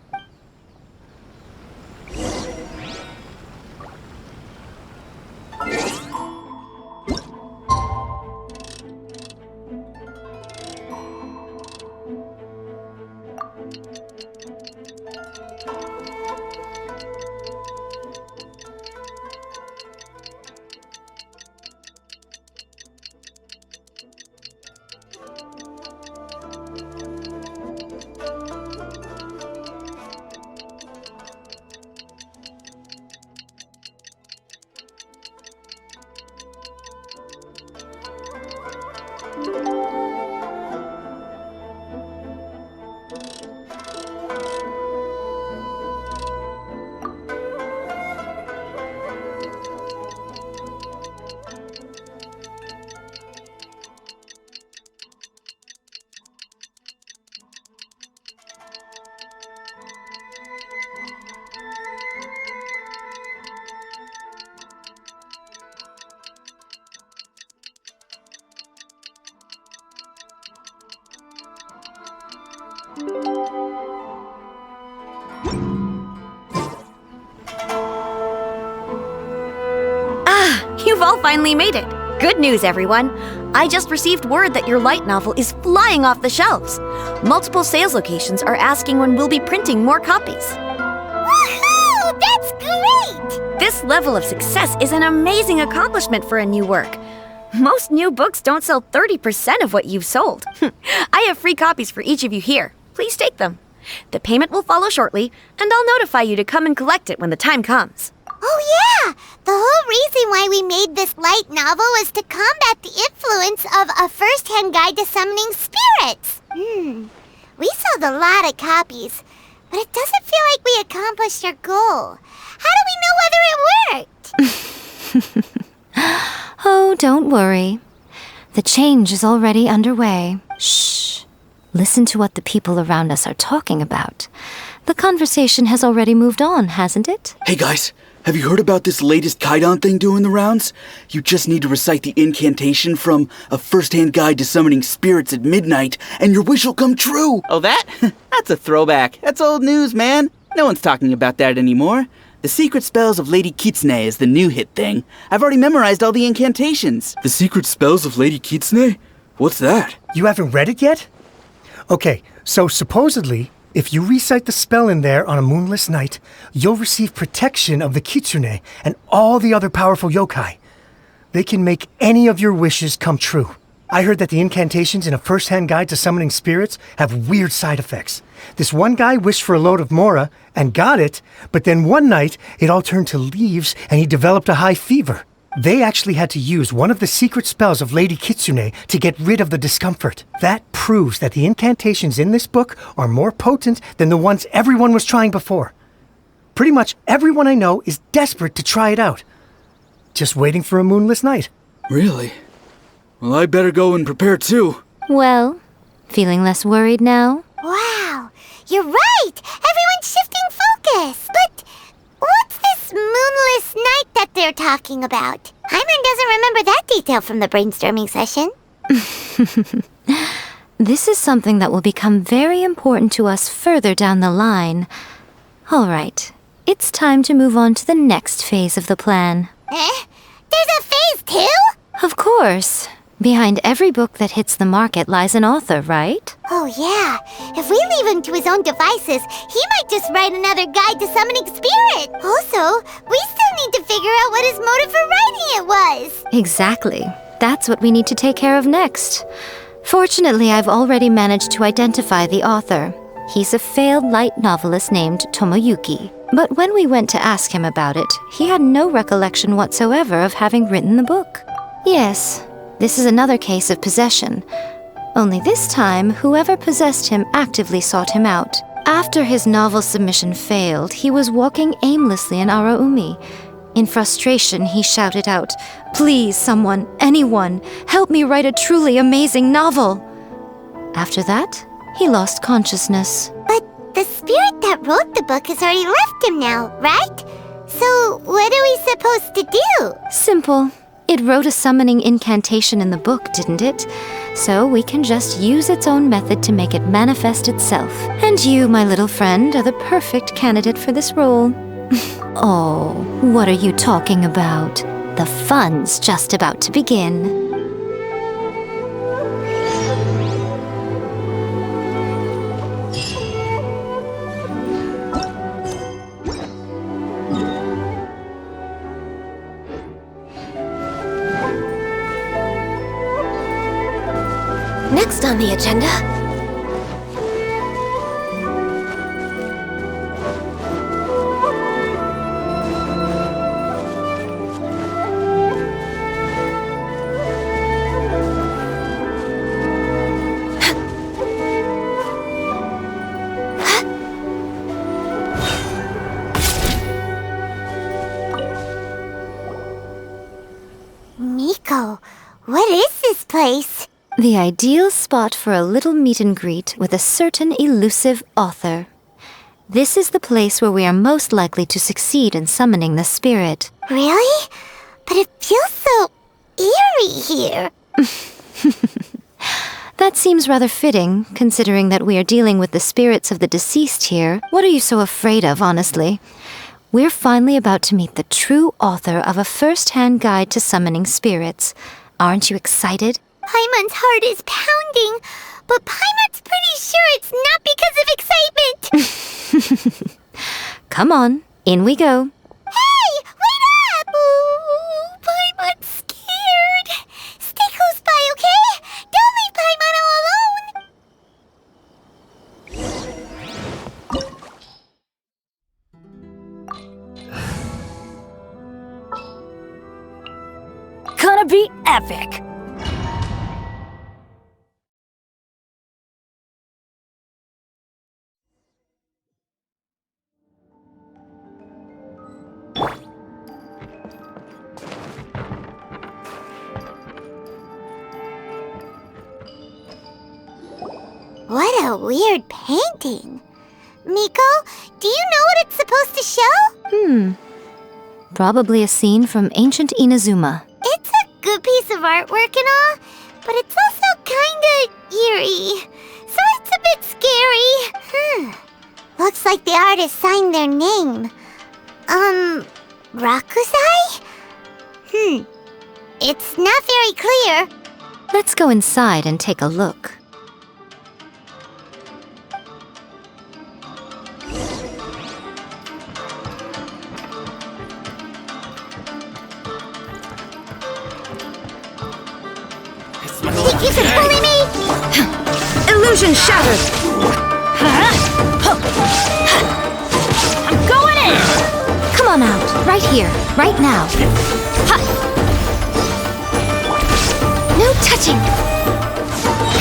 You've all finally made it. Good news, everyone. I just received word that your light novel is flying off the shelves. Multiple sales locations are asking when we'll be printing more copies. Woohoo! That's great! This level of success is an amazing accomplishment for a new work. Most new books don't sell 30% of what you've sold. I have free copies for each of you here. Please take them. The payment will follow shortly, and I'll notify you to come and collect it when the time comes. Oh yeah! The whole reason why we made this light novel was to combat the influence of a first-hand guide to summoning spirits. We sold a lot of copies, but it doesn't feel like we accomplished our goal. How do we know whether it worked? Oh, don't worry. The change is already underway. Shh. Listen to what the people around us are talking about. The conversation has already moved on, hasn't it? Hey guys, have you heard about this latest Kaidan thing doing the rounds? You just need to recite the incantation from A First-Hand Guide to Summoning Spirits at midnight, and your wish will come true! Oh, that? That's a throwback. That's old news, man. No one's talking about that anymore. The Secret Spells of Lady Kitsune is the new hit thing. I've already memorized all the incantations. The Secret Spells of Lady Kitsune? What's that? You haven't read it yet? Okay, so supposedly, if you recite the spell in there on a moonless night, you'll receive protection of the Kitsune and all the other powerful yokai. They can make any of your wishes come true. I heard that the incantations in A First-Hand Guide to Summoning Spirits have weird side effects. This one guy wished for a load of mora and got it, but then one night it all turned to leaves and he developed a high fever. They actually had to use one of the secret spells of Lady Kitsune to get rid of the discomfort. That proves that the incantations in this book are more potent than the ones everyone was trying before. Pretty much everyone I know is desperate to try it out. Just waiting for a moonless night. Really? Well, I better go and prepare too. Well, feeling less worried now? Wow, you're right! Everyone's shifting focus! But what's this moonless night that they're talking about? Hyman doesn't remember that detail from the brainstorming session. This is something that will become very important to us further down the line. All right, it's time to move on to the next phase of the plan. There's a phase 2? Of course. Behind every book that hits the market lies an author, right? Oh yeah, if we leave him to his own devices, he might just write another guide to summoning spirit. Also, we still need to figure out what his motive for writing it was. Exactly. That's what we need to take care of next. Fortunately, I've already managed to identify the author. He's a failed light novelist named Tomoyuki. But when we went to ask him about it, he had no recollection whatsoever of having written the book. Yes, this is another case of possession. Only this time, whoever possessed him actively sought him out. After his novel submission failed, he was walking aimlessly in Araumi. In frustration, he shouted out, "Please, someone, anyone, help me write a truly amazing novel!" After that, he lost consciousness. But the spirit that wrote the book has already left him now, right? So what are we supposed to do? Simple. It wrote a summoning incantation in the book, didn't it? So we can just use its own method to make it manifest itself. And you, my little friend, are the perfect candidate for this role. Oh, what are you talking about? The fun's just about to begin. Next on the agenda... The ideal spot for a little meet and greet with a certain elusive author. This is the place where we are most likely to succeed in summoning the spirit. Really? But it feels so eerie here. That seems rather fitting, considering that we are dealing with the spirits of the deceased here. What are you so afraid of, honestly? We're finally about to meet the true author of a first-hand guide to summoning spirits. Aren't you excited? Paimon's heart is pounding, but Paimon's pretty sure it's not because of excitement. Come on, in we go. Hey, wait up! Ooh, Paimon's scared. Stay close by, okay? Don't leave Paimon all alone. Gonna be epic! What a weird painting. Miko, do you know what it's supposed to show? Probably a scene from ancient Inazuma. It's a good piece of artwork and all, but it's also kinda eerie. So it's a bit scary. Looks like the artist signed their name. Rakusai? It's not very clear. Let's go inside and take a look. Think you can bully me? Illusion shattered! I'm going in! Come on out, right here, right now. No touching!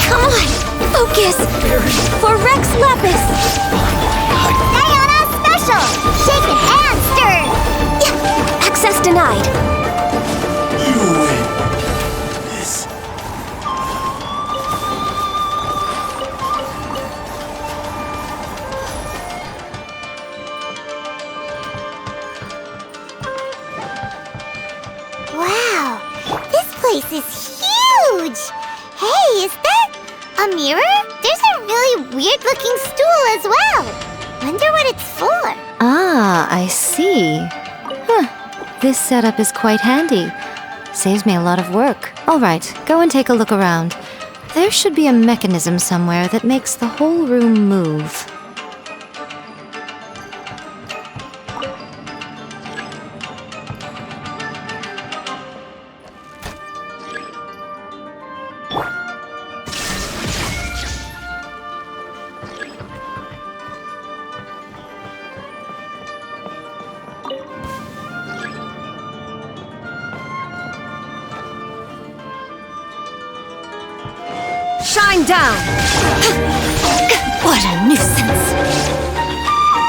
Come on! Focus! For Rex Lapis! Diana special! Shaken and stirred! Access denied! You win. This. Wow! This place is huge! Hey, is that a mirror? There's a really weird-looking stool as well. Wonder what it's for. Ah, I see. This setup is quite handy. Saves me a lot of work. All right, go and take a look around. There should be a mechanism somewhere that makes the whole room move. Shine down! What a nuisance!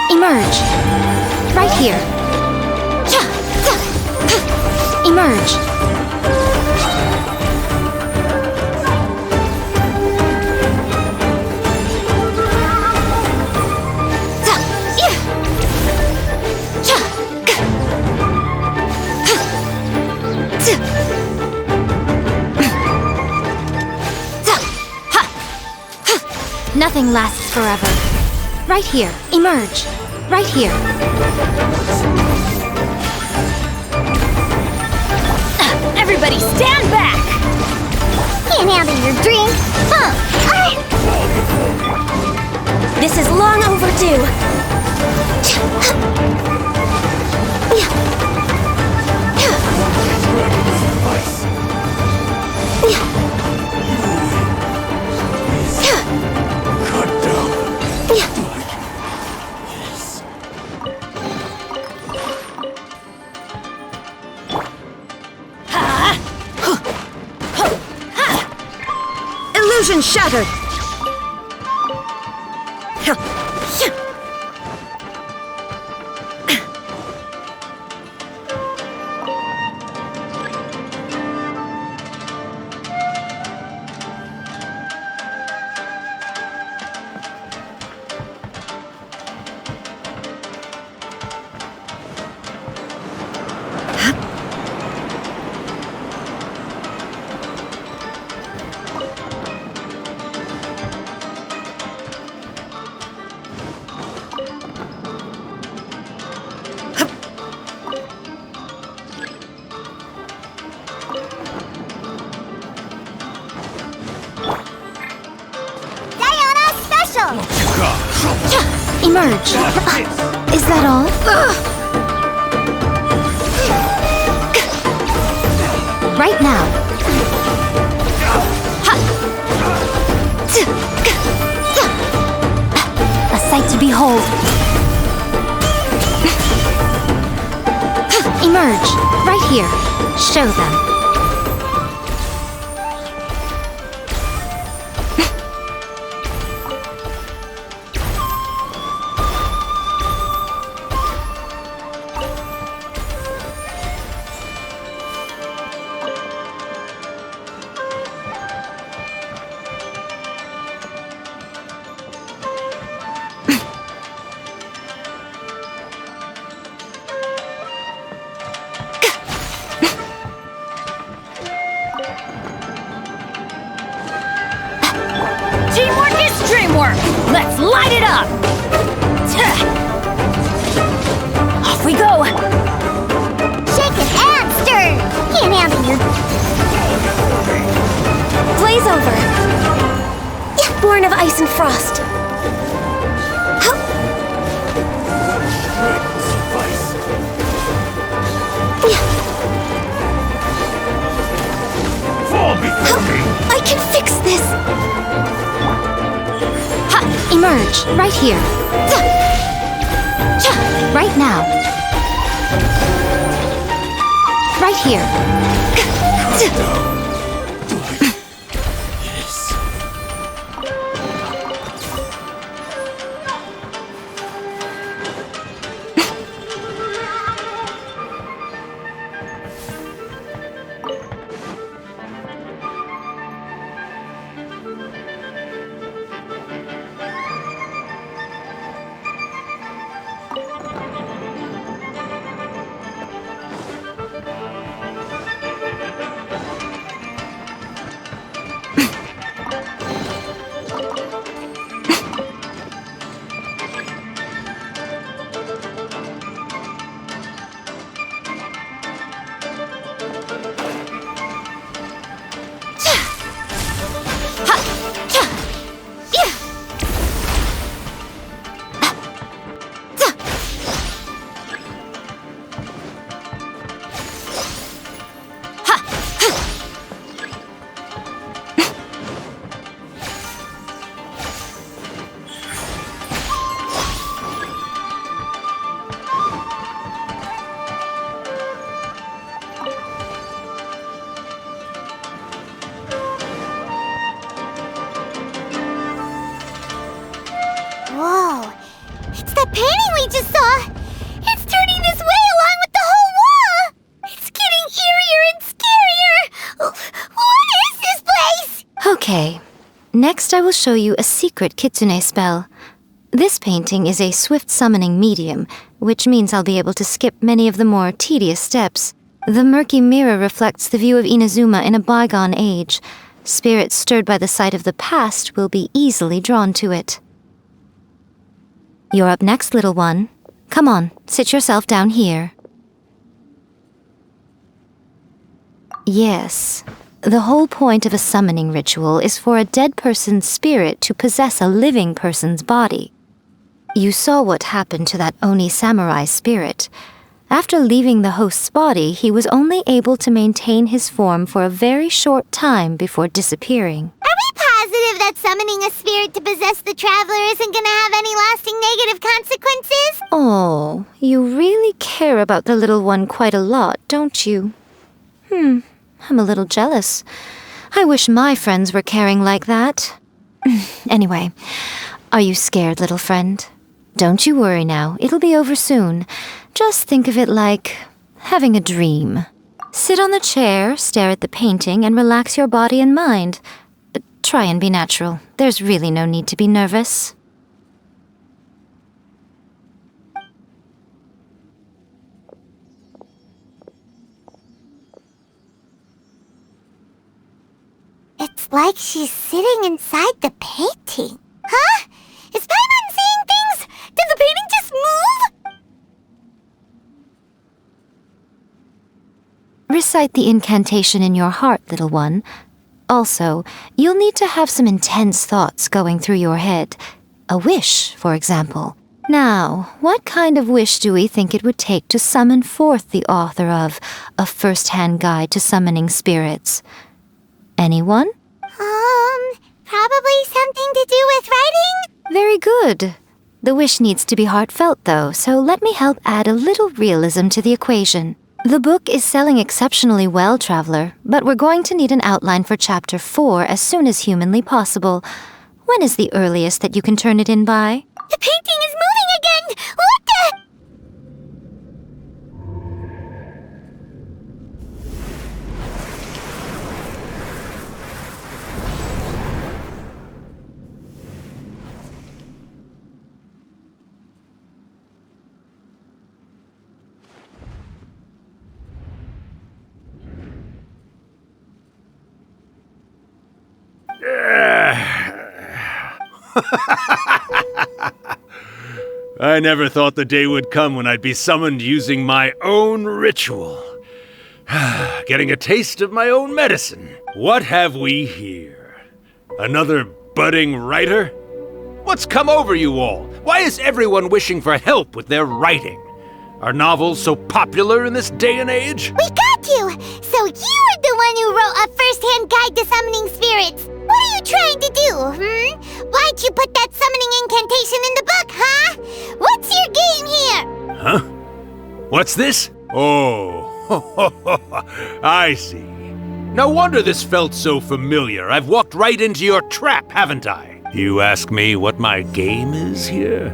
Emerge! Right here. Emerge! Nothing lasts forever. Right here. Emerge. Right here. Everybody stand back! Can't handle your drink. This is long overdue. Illusion shattered! Emerge. Is that all? Right now. A sight to behold. Emerge. Right here. Show them. Teamwork is dreamwork! Let's light it up! Off we go! Shaken and stirred! Can't handle you. Blaze over. Born of ice and frost. Fall before me! I can fix this. Emerge. Right here. Right now. Right here. Whoa, it's that painting we just saw! It's turning this way along with the whole wall! It's getting eerier and scarier! What is this place? Okay. Next I will show you a secret kitsune spell. This painting is a swift summoning medium, which means I'll be able to skip many of the more tedious steps. The murky mirror reflects the view of Inazuma in a bygone age. Spirits stirred by the sight of the past will be easily drawn to it. You're up next, little one. Come on, sit yourself down here. Yes. The whole point of a summoning ritual is for a dead person's spirit to possess a living person's body. You saw what happened to that Oni samurai spirit. After leaving the host's body, he was only able to maintain his form for a very short time before disappearing. Are we positive that summoning a spirit to possess the traveler isn't gonna have any lasting negative consequences? Oh, you really care about the little one quite a lot, don't you? I'm a little jealous. I wish my friends were caring like that. Anyway, are you scared, little friend? Don't you worry now, it'll be over soon. Just think of it like having a dream. Sit on the chair, stare at the painting, and relax your body and mind. Try and be natural. There's really no need to be nervous. It's like she's sitting inside the painting. Huh? Is Paimon seeing things? Did the painting just move? Recite the incantation in your heart, little one. Also, you'll need to have some intense thoughts going through your head. A wish, for example. Now, what kind of wish do we think it would take to summon forth the author of A First-Hand Guide to Summoning Spirits? Anyone? Probably something to do with writing? Very good. The wish needs to be heartfelt, though, so let me help add a little realism to the equation. The book is selling exceptionally well, Traveler, but we're going to need an outline for Chapter 4 as soon as humanly possible. When is the earliest that you can turn it in by? The painting is moving again! What the? I never thought the day would come when I'd be summoned using my own ritual. Getting a taste of my own medicine. What have we here? Another budding writer? What's come over you all? Why is everyone wishing for help with their writing? Are novels so popular in this day and age? We got you! So you're the one who wrote A First-Hand Guide to Summoning Spirits! What are you trying to do, Why'd you put that summoning incantation in the book, huh? What's your game here? Huh? What's this? Oh, I see. No wonder this felt so familiar. I've walked right into your trap, haven't I? You ask me what my game is here?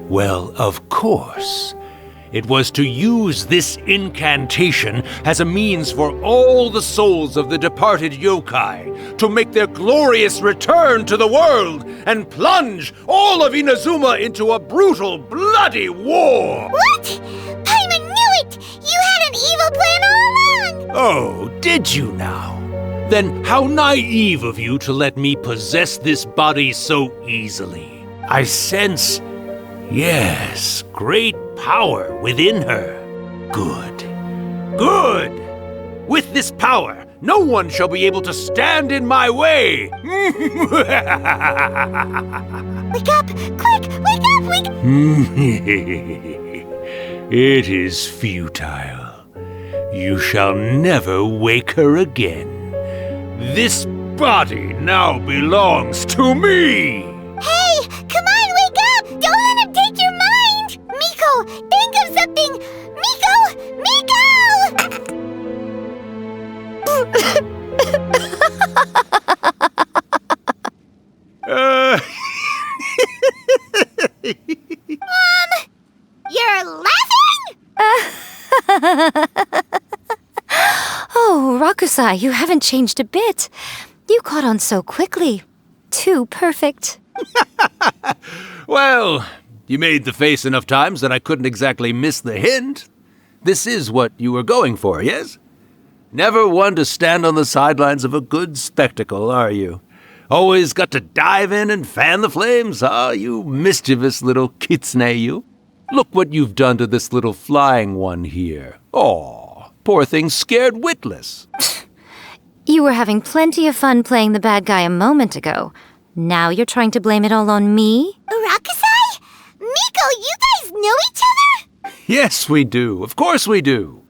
Well, of course. It was to use this incantation as a means for all the souls of the departed yokai to make their glorious return to the world and plunge all of Inazuma into a brutal, bloody war! What? Paimon knew it! You had an evil plan all along! Oh, did you now? Then how naive of you to let me possess this body so easily. I sense, yes, great power within her. Good. Good! With this power, no one shall be able to stand in my way! Wake up! Quick! Wake up! Wake up! It is futile. You shall never wake her again. This body now belongs to me! Hey! Come on, wake up! Don't let him take your mind! Miko, think of something! Miko! Miko! You're laughing? Oh, Rakusai, you haven't changed a bit. You caught on so quickly. Too perfect. Well, you made the face enough times that I couldn't exactly miss the hint. This is what you were going for, yes? Never one to stand on the sidelines of a good spectacle, are you? Always got to dive in and fan the flames, you mischievous little kitsune, you. Look what you've done to this little flying one here. Aw, poor thing scared witless. You were having plenty of fun playing the bad guy a moment ago. Now you're trying to blame it all on me? Rakusai? Miko, you guys know each other? Yes, we do. Of course we do.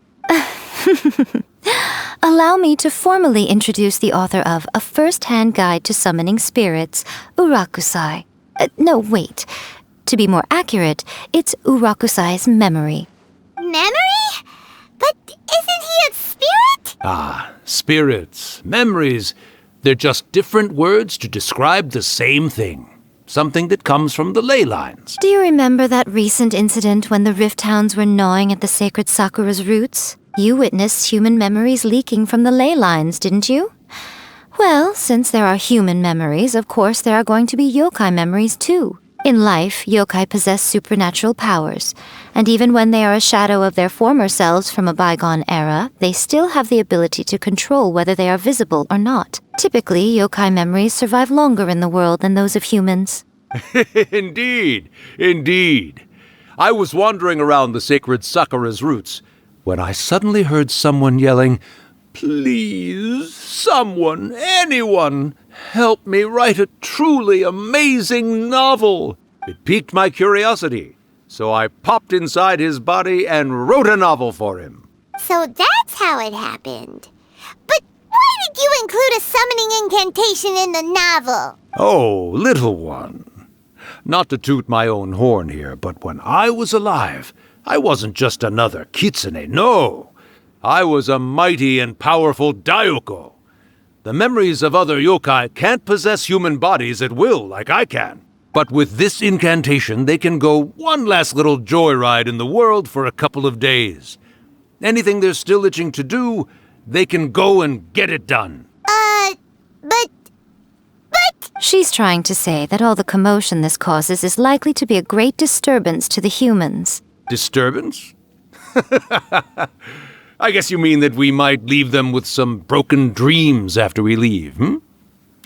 Allow me to formally introduce the author of A First-Hand Guide to Summoning Spirits, Urakusai. No, wait. To be more accurate, it's Urakusai's memory. Memory? But isn't he a spirit? Ah, spirits, memories. They're just different words to describe the same thing. Something that comes from the ley lines. Do you remember that recent incident when the Rift Hounds were gnawing at the sacred Sakura's roots? You witnessed human memories leaking from the ley lines, didn't you? Well, since there are human memories, of course there are going to be yokai memories too. In life, yokai possess supernatural powers, and even when they are a shadow of their former selves from a bygone era, they still have the ability to control whether they are visible or not. Typically, yokai memories survive longer in the world than those of humans. Indeed, indeed. I was wandering around the sacred Sakura's roots when I suddenly heard someone yelling, "Please, someone, anyone, help me write a truly amazing novel. It piqued my curiosity, so I popped inside his body and wrote a novel for him. So that's how it happened. But why did you include a summoning incantation in the novel? Oh, little one. Not to toot my own horn here, but when I was alive, I wasn't just another kitsune, no. I was a mighty and powerful Daiyoko. The memories of other yokai can't possess human bodies at will like I can. But with this incantation, they can go one last little joyride in the world for a couple of days. Anything they're still itching to do, they can go and get it done. But... She's trying to say that all the commotion this causes is likely to be a great disturbance to the humans. Disturbance? I guess you mean that we might leave them with some broken dreams after we leave, hmm?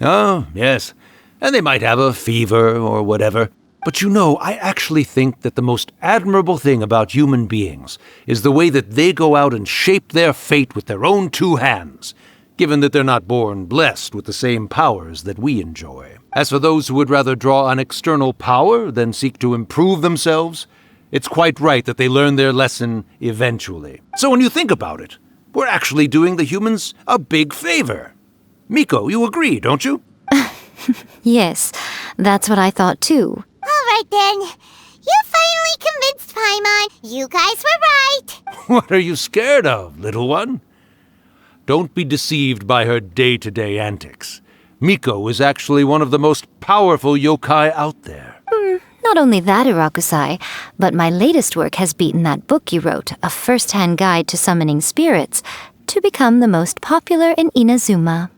Oh, yes. And they might have a fever or whatever. But you know, I actually think that the most admirable thing about human beings is the way that they go out and shape their fate with their own two hands, given that they're not born blessed with the same powers that we enjoy. As for those who would rather draw on external power than seek to improve themselves, it's quite right that they learn their lesson eventually. So when you think about it, we're actually doing the humans a big favor. Miko, you agree, don't you? Yes, that's what I thought too. All right then. You finally convinced Paimon. You guys were right. What are you scared of, little one? Don't be deceived by her day-to-day antics. Miko is actually one of the most powerful yokai out there. Not only that, Urakusai, but my latest work has beaten that book you wrote, A First-Hand Guide to Summoning Spirits, to become the most popular in Inazuma.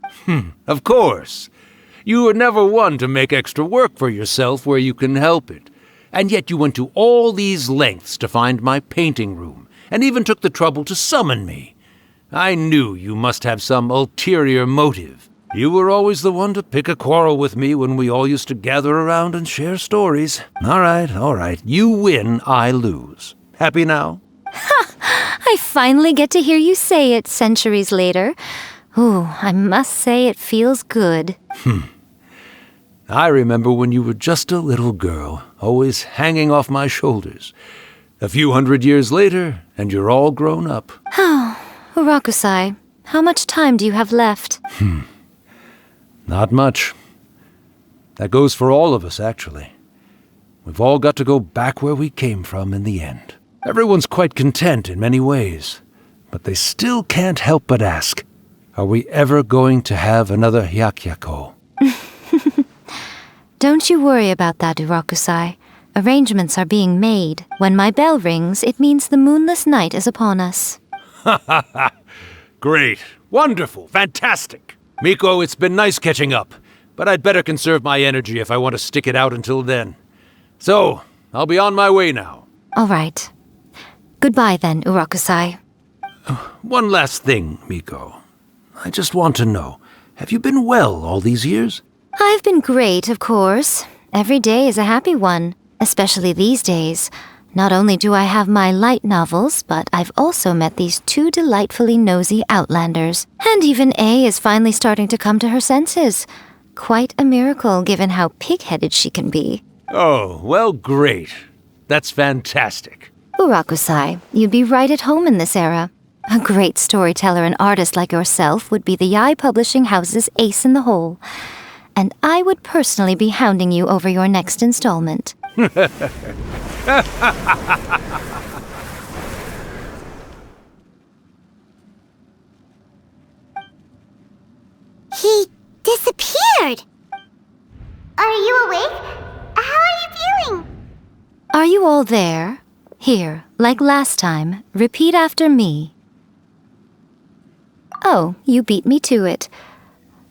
Of course. You were never one to make extra work for yourself where you can help it. And yet you went to all these lengths to find my painting room, and even took the trouble to summon me. I knew you must have some ulterior motive. You were always the one to pick a quarrel with me when we all used to gather around and share stories. All right. You win, I lose. Happy now? I finally get to hear you say it centuries later. Ooh, I must say it feels good. I remember when you were just a little girl, always hanging off my shoulders. A few 100 years later, and you're all grown up. Oh, Urakusai, how much time do you have left? Not much. That goes for all of us, actually. We've all got to go back where we came from in the end. Everyone's quite content in many ways, but they still can't help but ask, are we ever going to have another Hyakyako? Don't you worry about that, Urakusai. Arrangements are being made. When my bell rings, it means the moonless night is upon us. Great. Wonderful. Fantastic. Miko, it's been nice catching up, but I'd better conserve my energy if I want to stick it out until then. So, I'll be on my way now. All right. Goodbye then, Urakusai. One last thing, Miko. I just want to know, have you been well all these years? I've been great, of course. Every day is a happy one, especially these days. Not only do I have my light novels, but I've also met these two delightfully nosy outlanders. And even A is finally starting to come to her senses. Quite a miracle, given how pig-headed she can be. Oh, well, great. That's fantastic. Urakusai, you'd be right at home in this era. A great storyteller and artist like yourself would be the Yae Publishing House's ace in the hole. And I would personally be hounding you over your next installment. He disappeared! Are you awake? How are you feeling? Are you all there? Here, like last time, repeat after me. Oh, you beat me to it.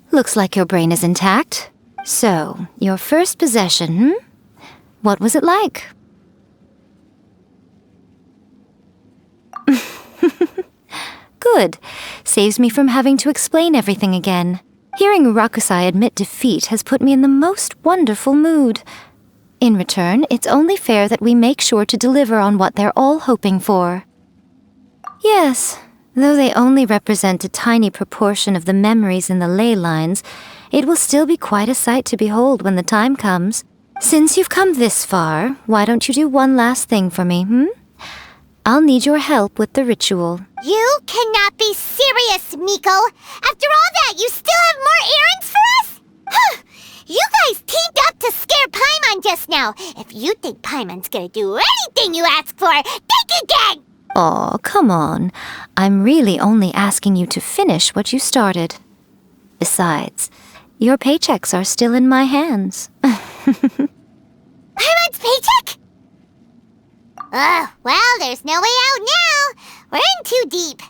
Looks like your brain is intact. So, your first possession, What was it like? Good. Saves me from having to explain everything again. Hearing Urakusai admit defeat has put me in the most wonderful mood. In return, it's only fair that we make sure to deliver on what they're all hoping for. Yes, though they only represent a tiny proportion of the memories in the ley lines, It will still be quite a sight to behold when the time comes. Since you've come this far, why don't you do one last thing for me, I'll need your help with the ritual. You cannot be serious, Miko! After all that, you still have more errands for us? Huh! You guys teamed up to scare Paimon just now. If you think Paimon's gonna do anything you ask for, think again! Aw, come on. I'm really only asking you to finish what you started. Besides, your paychecks are still in my hands. Paimon's paycheck? Well, there's no way out now. We're in too deep.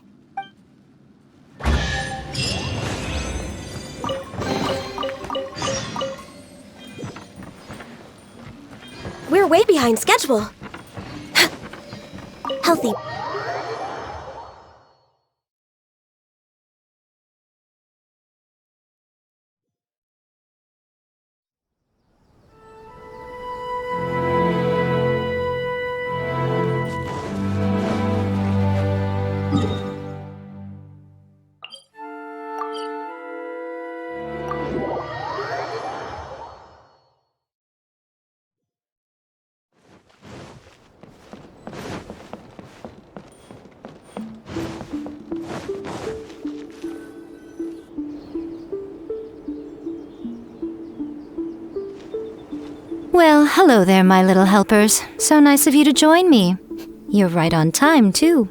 We're way behind schedule. Healthy. Well, hello there, my little helpers. So nice of you to join me. You're right on time, too.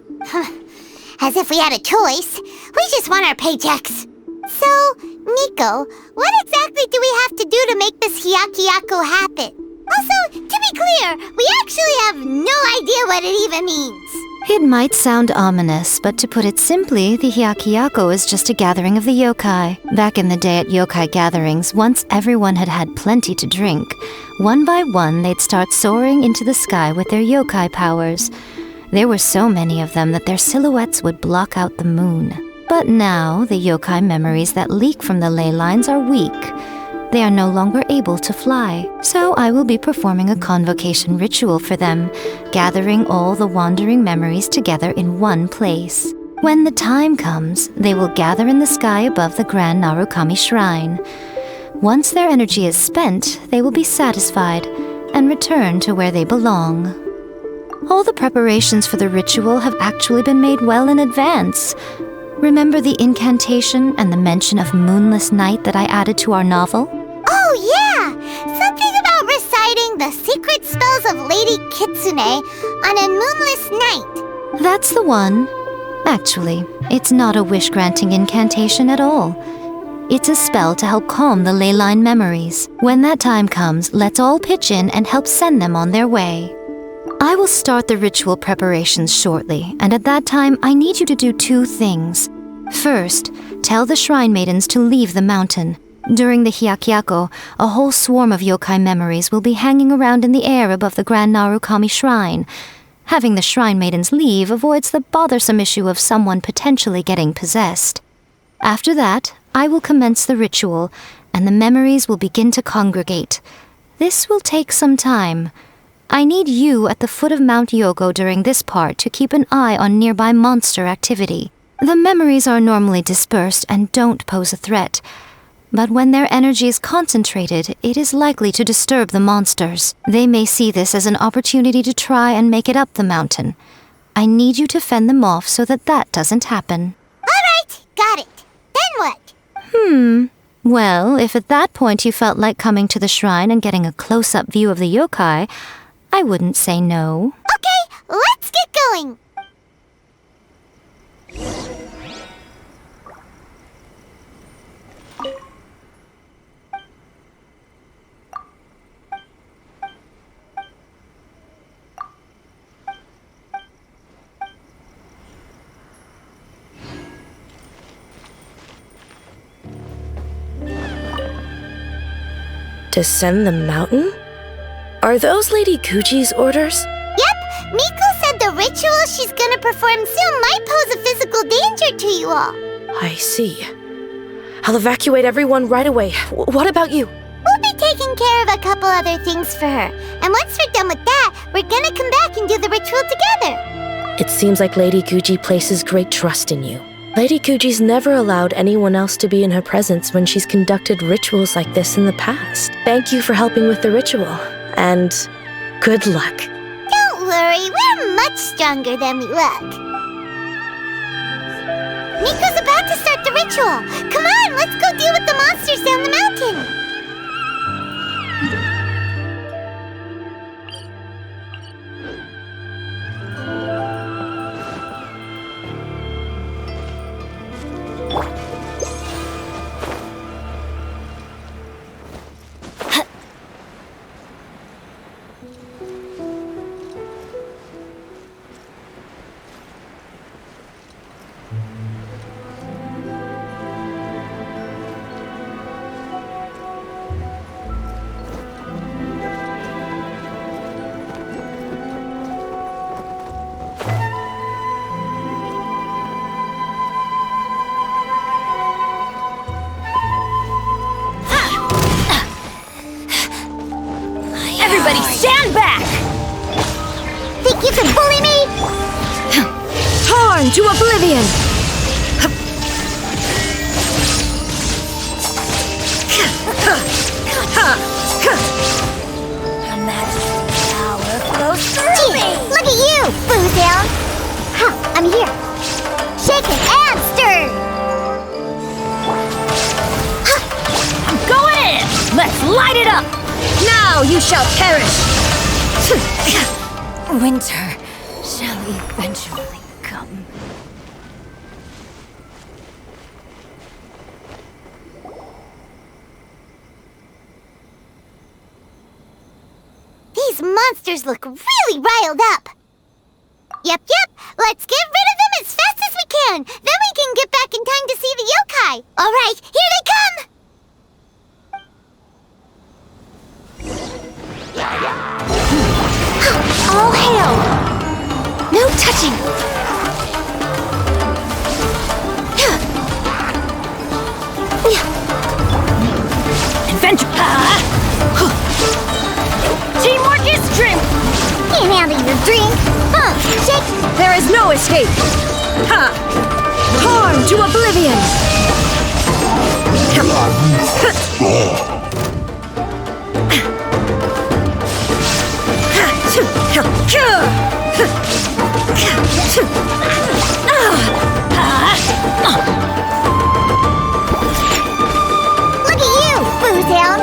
As if we had a choice. We just want our paychecks. So, Miko, what exactly do we have to do to make this Hyakuyaku happen? Also, to be clear, we actually have no idea what it even means. It might sound ominous, but to put it simply, the Hyakuyaku is just a gathering of the yokai. Back in the day at yokai gatherings, once everyone had had plenty to drink, one by one they'd start soaring into the sky with their yokai powers. There were so many of them that their silhouettes would block out the moon. But now, the yokai memories that leak from the ley lines are weak. They are no longer able to fly, so I will be performing a convocation ritual for them, gathering all the wandering memories together in one place. When the time comes, they will gather in the sky above the Grand Narukami Shrine. Once their energy is spent, they will be satisfied and return to where they belong. All the preparations for the ritual have actually been made well in advance. Remember the incantation and the mention of moonless night that I added to our novel? Oh yeah! Something about reciting the secret spells of Lady Kitsune on a moonless night. That's the one. Actually, it's not a wish-granting incantation at all. It's a spell to help calm the ley line memories. When that time comes, let's all pitch in and help send them on their way. I will start the ritual preparations shortly, and at that time I need you to do two things. First, tell the shrine maidens to leave the mountain. During the Hyakuyaku, a whole swarm of yokai memories will be hanging around in the air above the Grand Narukami Shrine. Having the shrine maidens leave avoids the bothersome issue of someone potentially getting possessed. After that, I will commence the ritual, and the memories will begin to congregate. This will take some time. I need you at the foot of Mount Yogo during this part to keep an eye on nearby monster activity. The memories are normally dispersed and don't pose a threat, but when their energy is concentrated, it is likely to disturb the monsters. They may see this as an opportunity to try and make it up the mountain. I need you to fend them off so that doesn't happen. Alright, got it. Then what? Well, if at that point you felt like coming to the shrine and getting a close-up view of the yokai, I wouldn't say no. Okay, let's get going! Descend the mountain? Are those Lady Kuji's orders? Yep, Miko said the ritual she's gonna perform soon might pose a physical danger to you all. I see. I'll evacuate everyone right away. What about you? We'll be taking care of a couple other things for her. And once we're done with that, we're gonna come back and do the ritual together. It seems like Lady Kuji places great trust in you. Lady Kuji's never allowed anyone else to be in her presence when she's conducted rituals like this in the past. Thank you for helping with the ritual, and good luck. Don't worry, we're much stronger than we look. Miko's about to start the ritual. Come on, let's go deal with the monsters down the mountain. Everybody stand back! Think you can bully me? Torn to oblivion! Her Majesty's power flows through me! Look at you, Boozound! I'm here. Shaken and stirred! I'm going in! Let's light it up! Now you shall perish! Winter shall eventually come. These monsters look really riled up. Yep, let's get rid of them as fast as we can. Then we can get back in time to see the yokai. All right, here they come! All hail! No touching! Adventure! Teamwork is strength! Can't handle your drink. Shake! There is no escape! Ha! Torn to oblivion! Look at you, Boozound!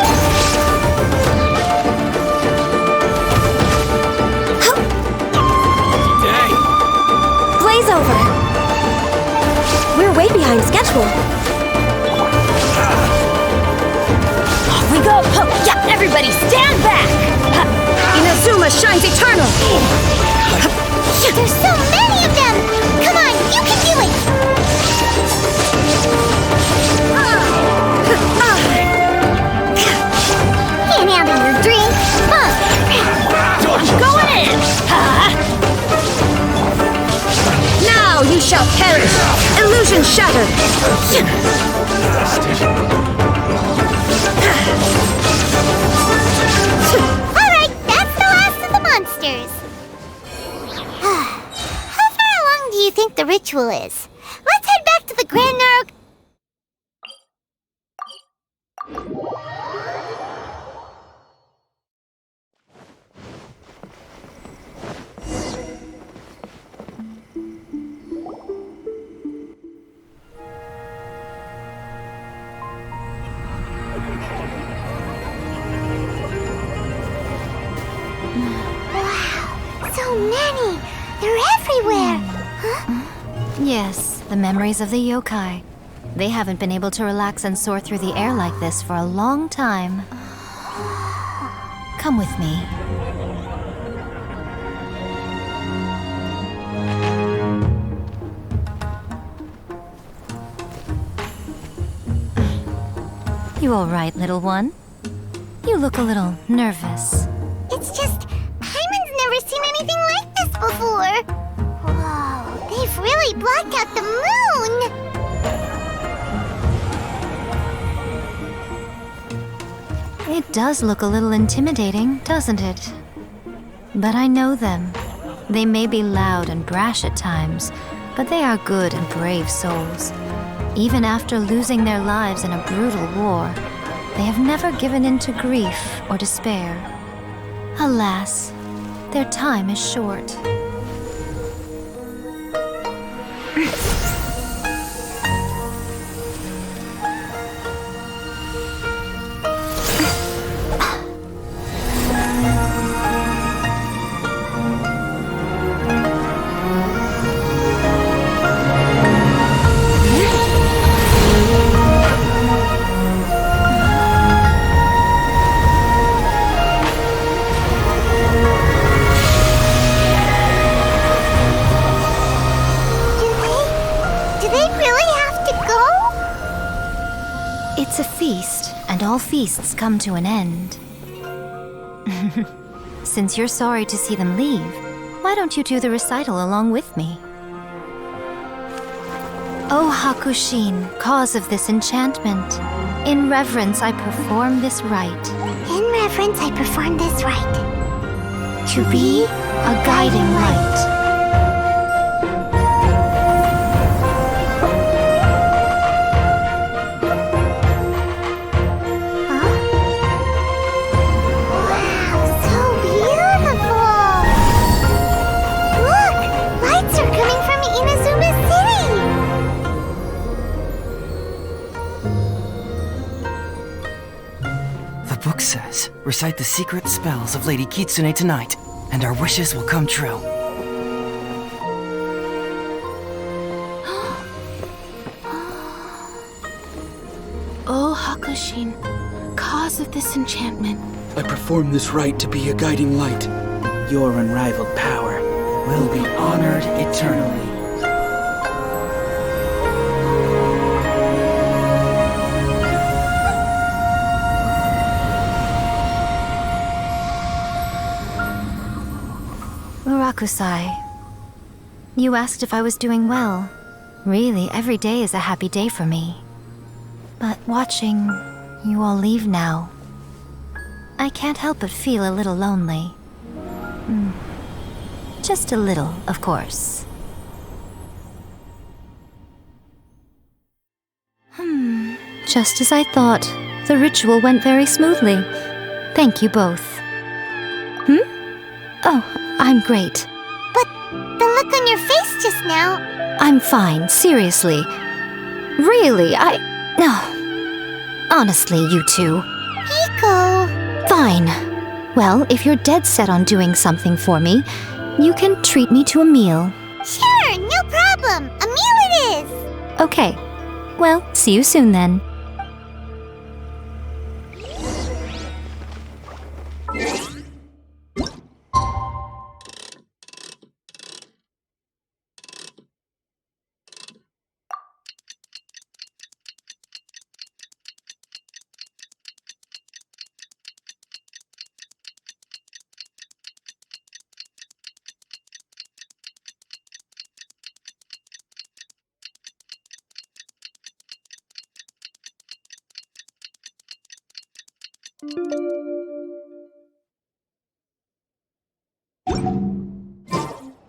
Blaze over! We're way behind schedule. Off we go! Yeah, everybody stand back! Inazuma shines eternal! There's so many of them! Come on, you can do it! Can't handle your drink. I'm going in! Now you shall perish! Illusion shattered! Alright, that's the last of the monsters. How far along do you think the ritual is? Let's head back to the Grand Narok. Wow, so many! They're everywhere! Huh? Yes, the memories of the yokai. They haven't been able to relax and soar through the air like this for a long time. Come with me. You all right, little one? You look a little nervous. It's just, Paimon's never seen anything like this before. Whoa, they've really blocked out the moon! It does look a little intimidating, doesn't it? But I know them. They may be loud and brash at times, but they are good and brave souls. Even after losing their lives in a brutal war, they have never given in to grief or despair. Alas, their time is short. It's a feast, and all feasts come to an end. Since you're sorry to see them leave, why don't you do the recital along with me? O Hakushin, cause of this enchantment, in reverence I perform this rite. In reverence I perform this rite. To be a guiding light. Book says, recite the secret spells of Lady Kitsune tonight, and our wishes will come true. O Hakushin, cause of this enchantment. I perform this rite to be a guiding light. Your unrivaled power will be honored eternally. Murakusai, you asked if I was doing well. Really, every day is a happy day for me. But watching you all leave now, I can't help but feel a little lonely. Just a little, of course. Just as I thought, the ritual went very smoothly. Thank you both. Oh, I'm great. But the look on your face just now... I'm fine, seriously. Really, No. Honestly, you two. Miko! Fine. Well, if you're dead set on doing something for me, you can treat me to a meal. Sure, no problem. A meal it is! Okay. Well, see you soon then.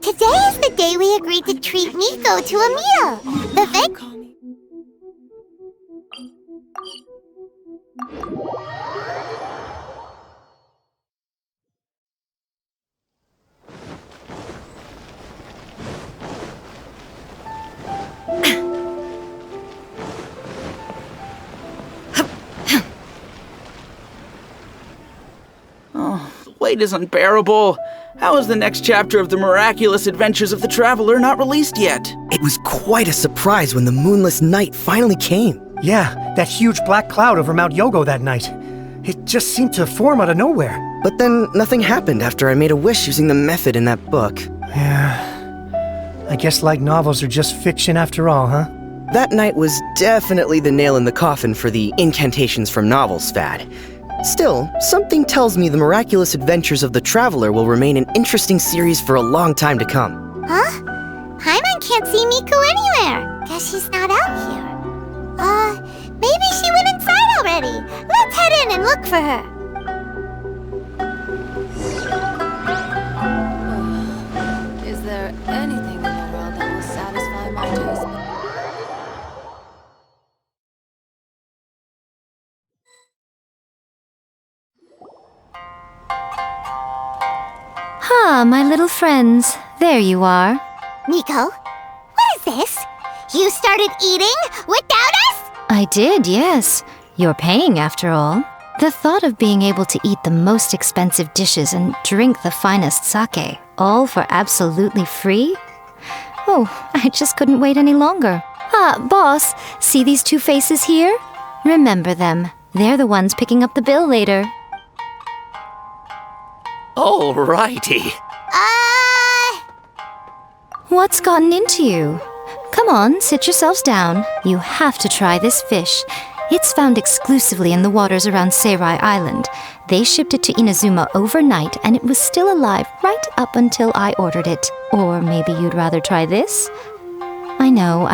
Today is the day we agreed to treat Miko to a meal. The Vic... Wait is unbearable. How is the next chapter of the miraculous adventures of the Traveler not released yet? It was quite a surprise when the moonless night finally came. Yeah, that huge black cloud over Mount Yogo that night. It just seemed to form out of nowhere. But then nothing happened after I made a wish using the method in that book. Yeah. I guess light novels are just fiction after all, huh? That night was definitely the nail in the coffin for the incantations from novels fad. Still, something tells me the miraculous adventures of the Traveler will remain an interesting series for a long time to come. Huh? Paimon can't see Miko anywhere. Guess she's not out here. Maybe she went inside already. Let's head in and look for her. Is there anything in the world that will satisfy Ah, my little friends. There you are. Miko, what is this? You started eating without us? I did, yes. You're paying, after all. The thought of being able to eat the most expensive dishes and drink the finest sake, all for absolutely free? Oh, I just couldn't wait any longer. Ah, boss, see these two faces here? Remember them. They're the ones picking up the bill later. Alrighty. What's gotten into you? Come on, sit yourselves down. You have to try this fish. It's found exclusively in the waters around Seirai Island. They shipped it to Inazuma overnight, and it was still alive right up until I ordered it. Or maybe you'd rather try this? I know.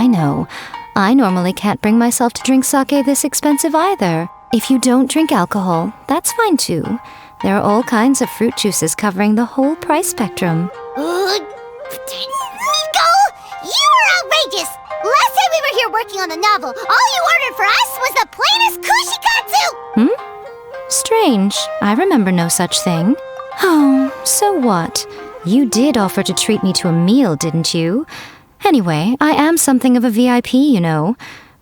I normally can't bring myself to drink sake this expensive either. If you don't drink alcohol, that's fine too. There are all kinds of fruit juices covering the whole price spectrum. Miko! You are outrageous! Last time we were here working on the novel, all you ordered for us was the plainest kushikatsu! Strange. I remember no such thing. Oh, so what? You did offer to treat me to a meal, didn't you? Anyway, I am something of a VIP, you know.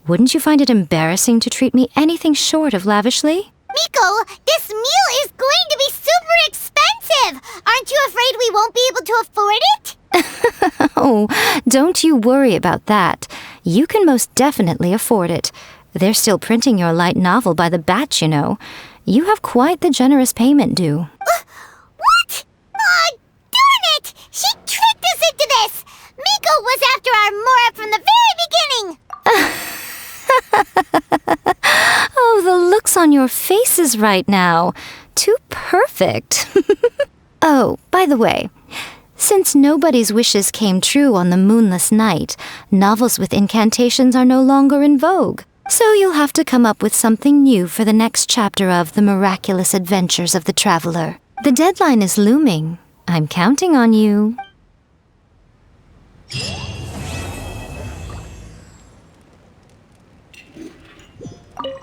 Wouldn't you find it embarrassing to treat me anything short of lavishly? Miko, this meal is going to be super expensive! Aren't you afraid we won't be able to afford it? Oh, don't you worry about that. You can most definitely afford it. They're still printing your light novel by the batch, you know. You have quite the generous payment due. What? Aw, darn it! She tricked us into this! Miko was after our Mora from the very beginning! Oh, the looks on your faces right now. Too perfect. Oh, by the way, since nobody's wishes came true on the moonless night, novels with incantations are no longer in vogue. So you'll have to come up with something new for the next chapter of The Miraculous Adventures of the Traveler. The deadline is looming. I'm counting on you.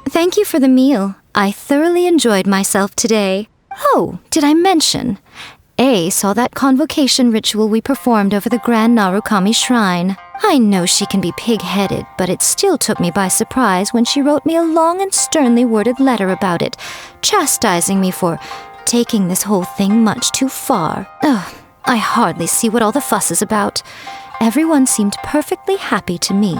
Thank you for the meal. I thoroughly enjoyed myself today. Oh, did I mention? A saw that convocation ritual we performed over the Grand Narukami Shrine. I know she can be pig-headed, but it still took me by surprise when she wrote me a long and sternly worded letter about it, chastising me for taking this whole thing much too far. Ugh, I hardly see what all the fuss is about. Everyone seemed perfectly happy to me.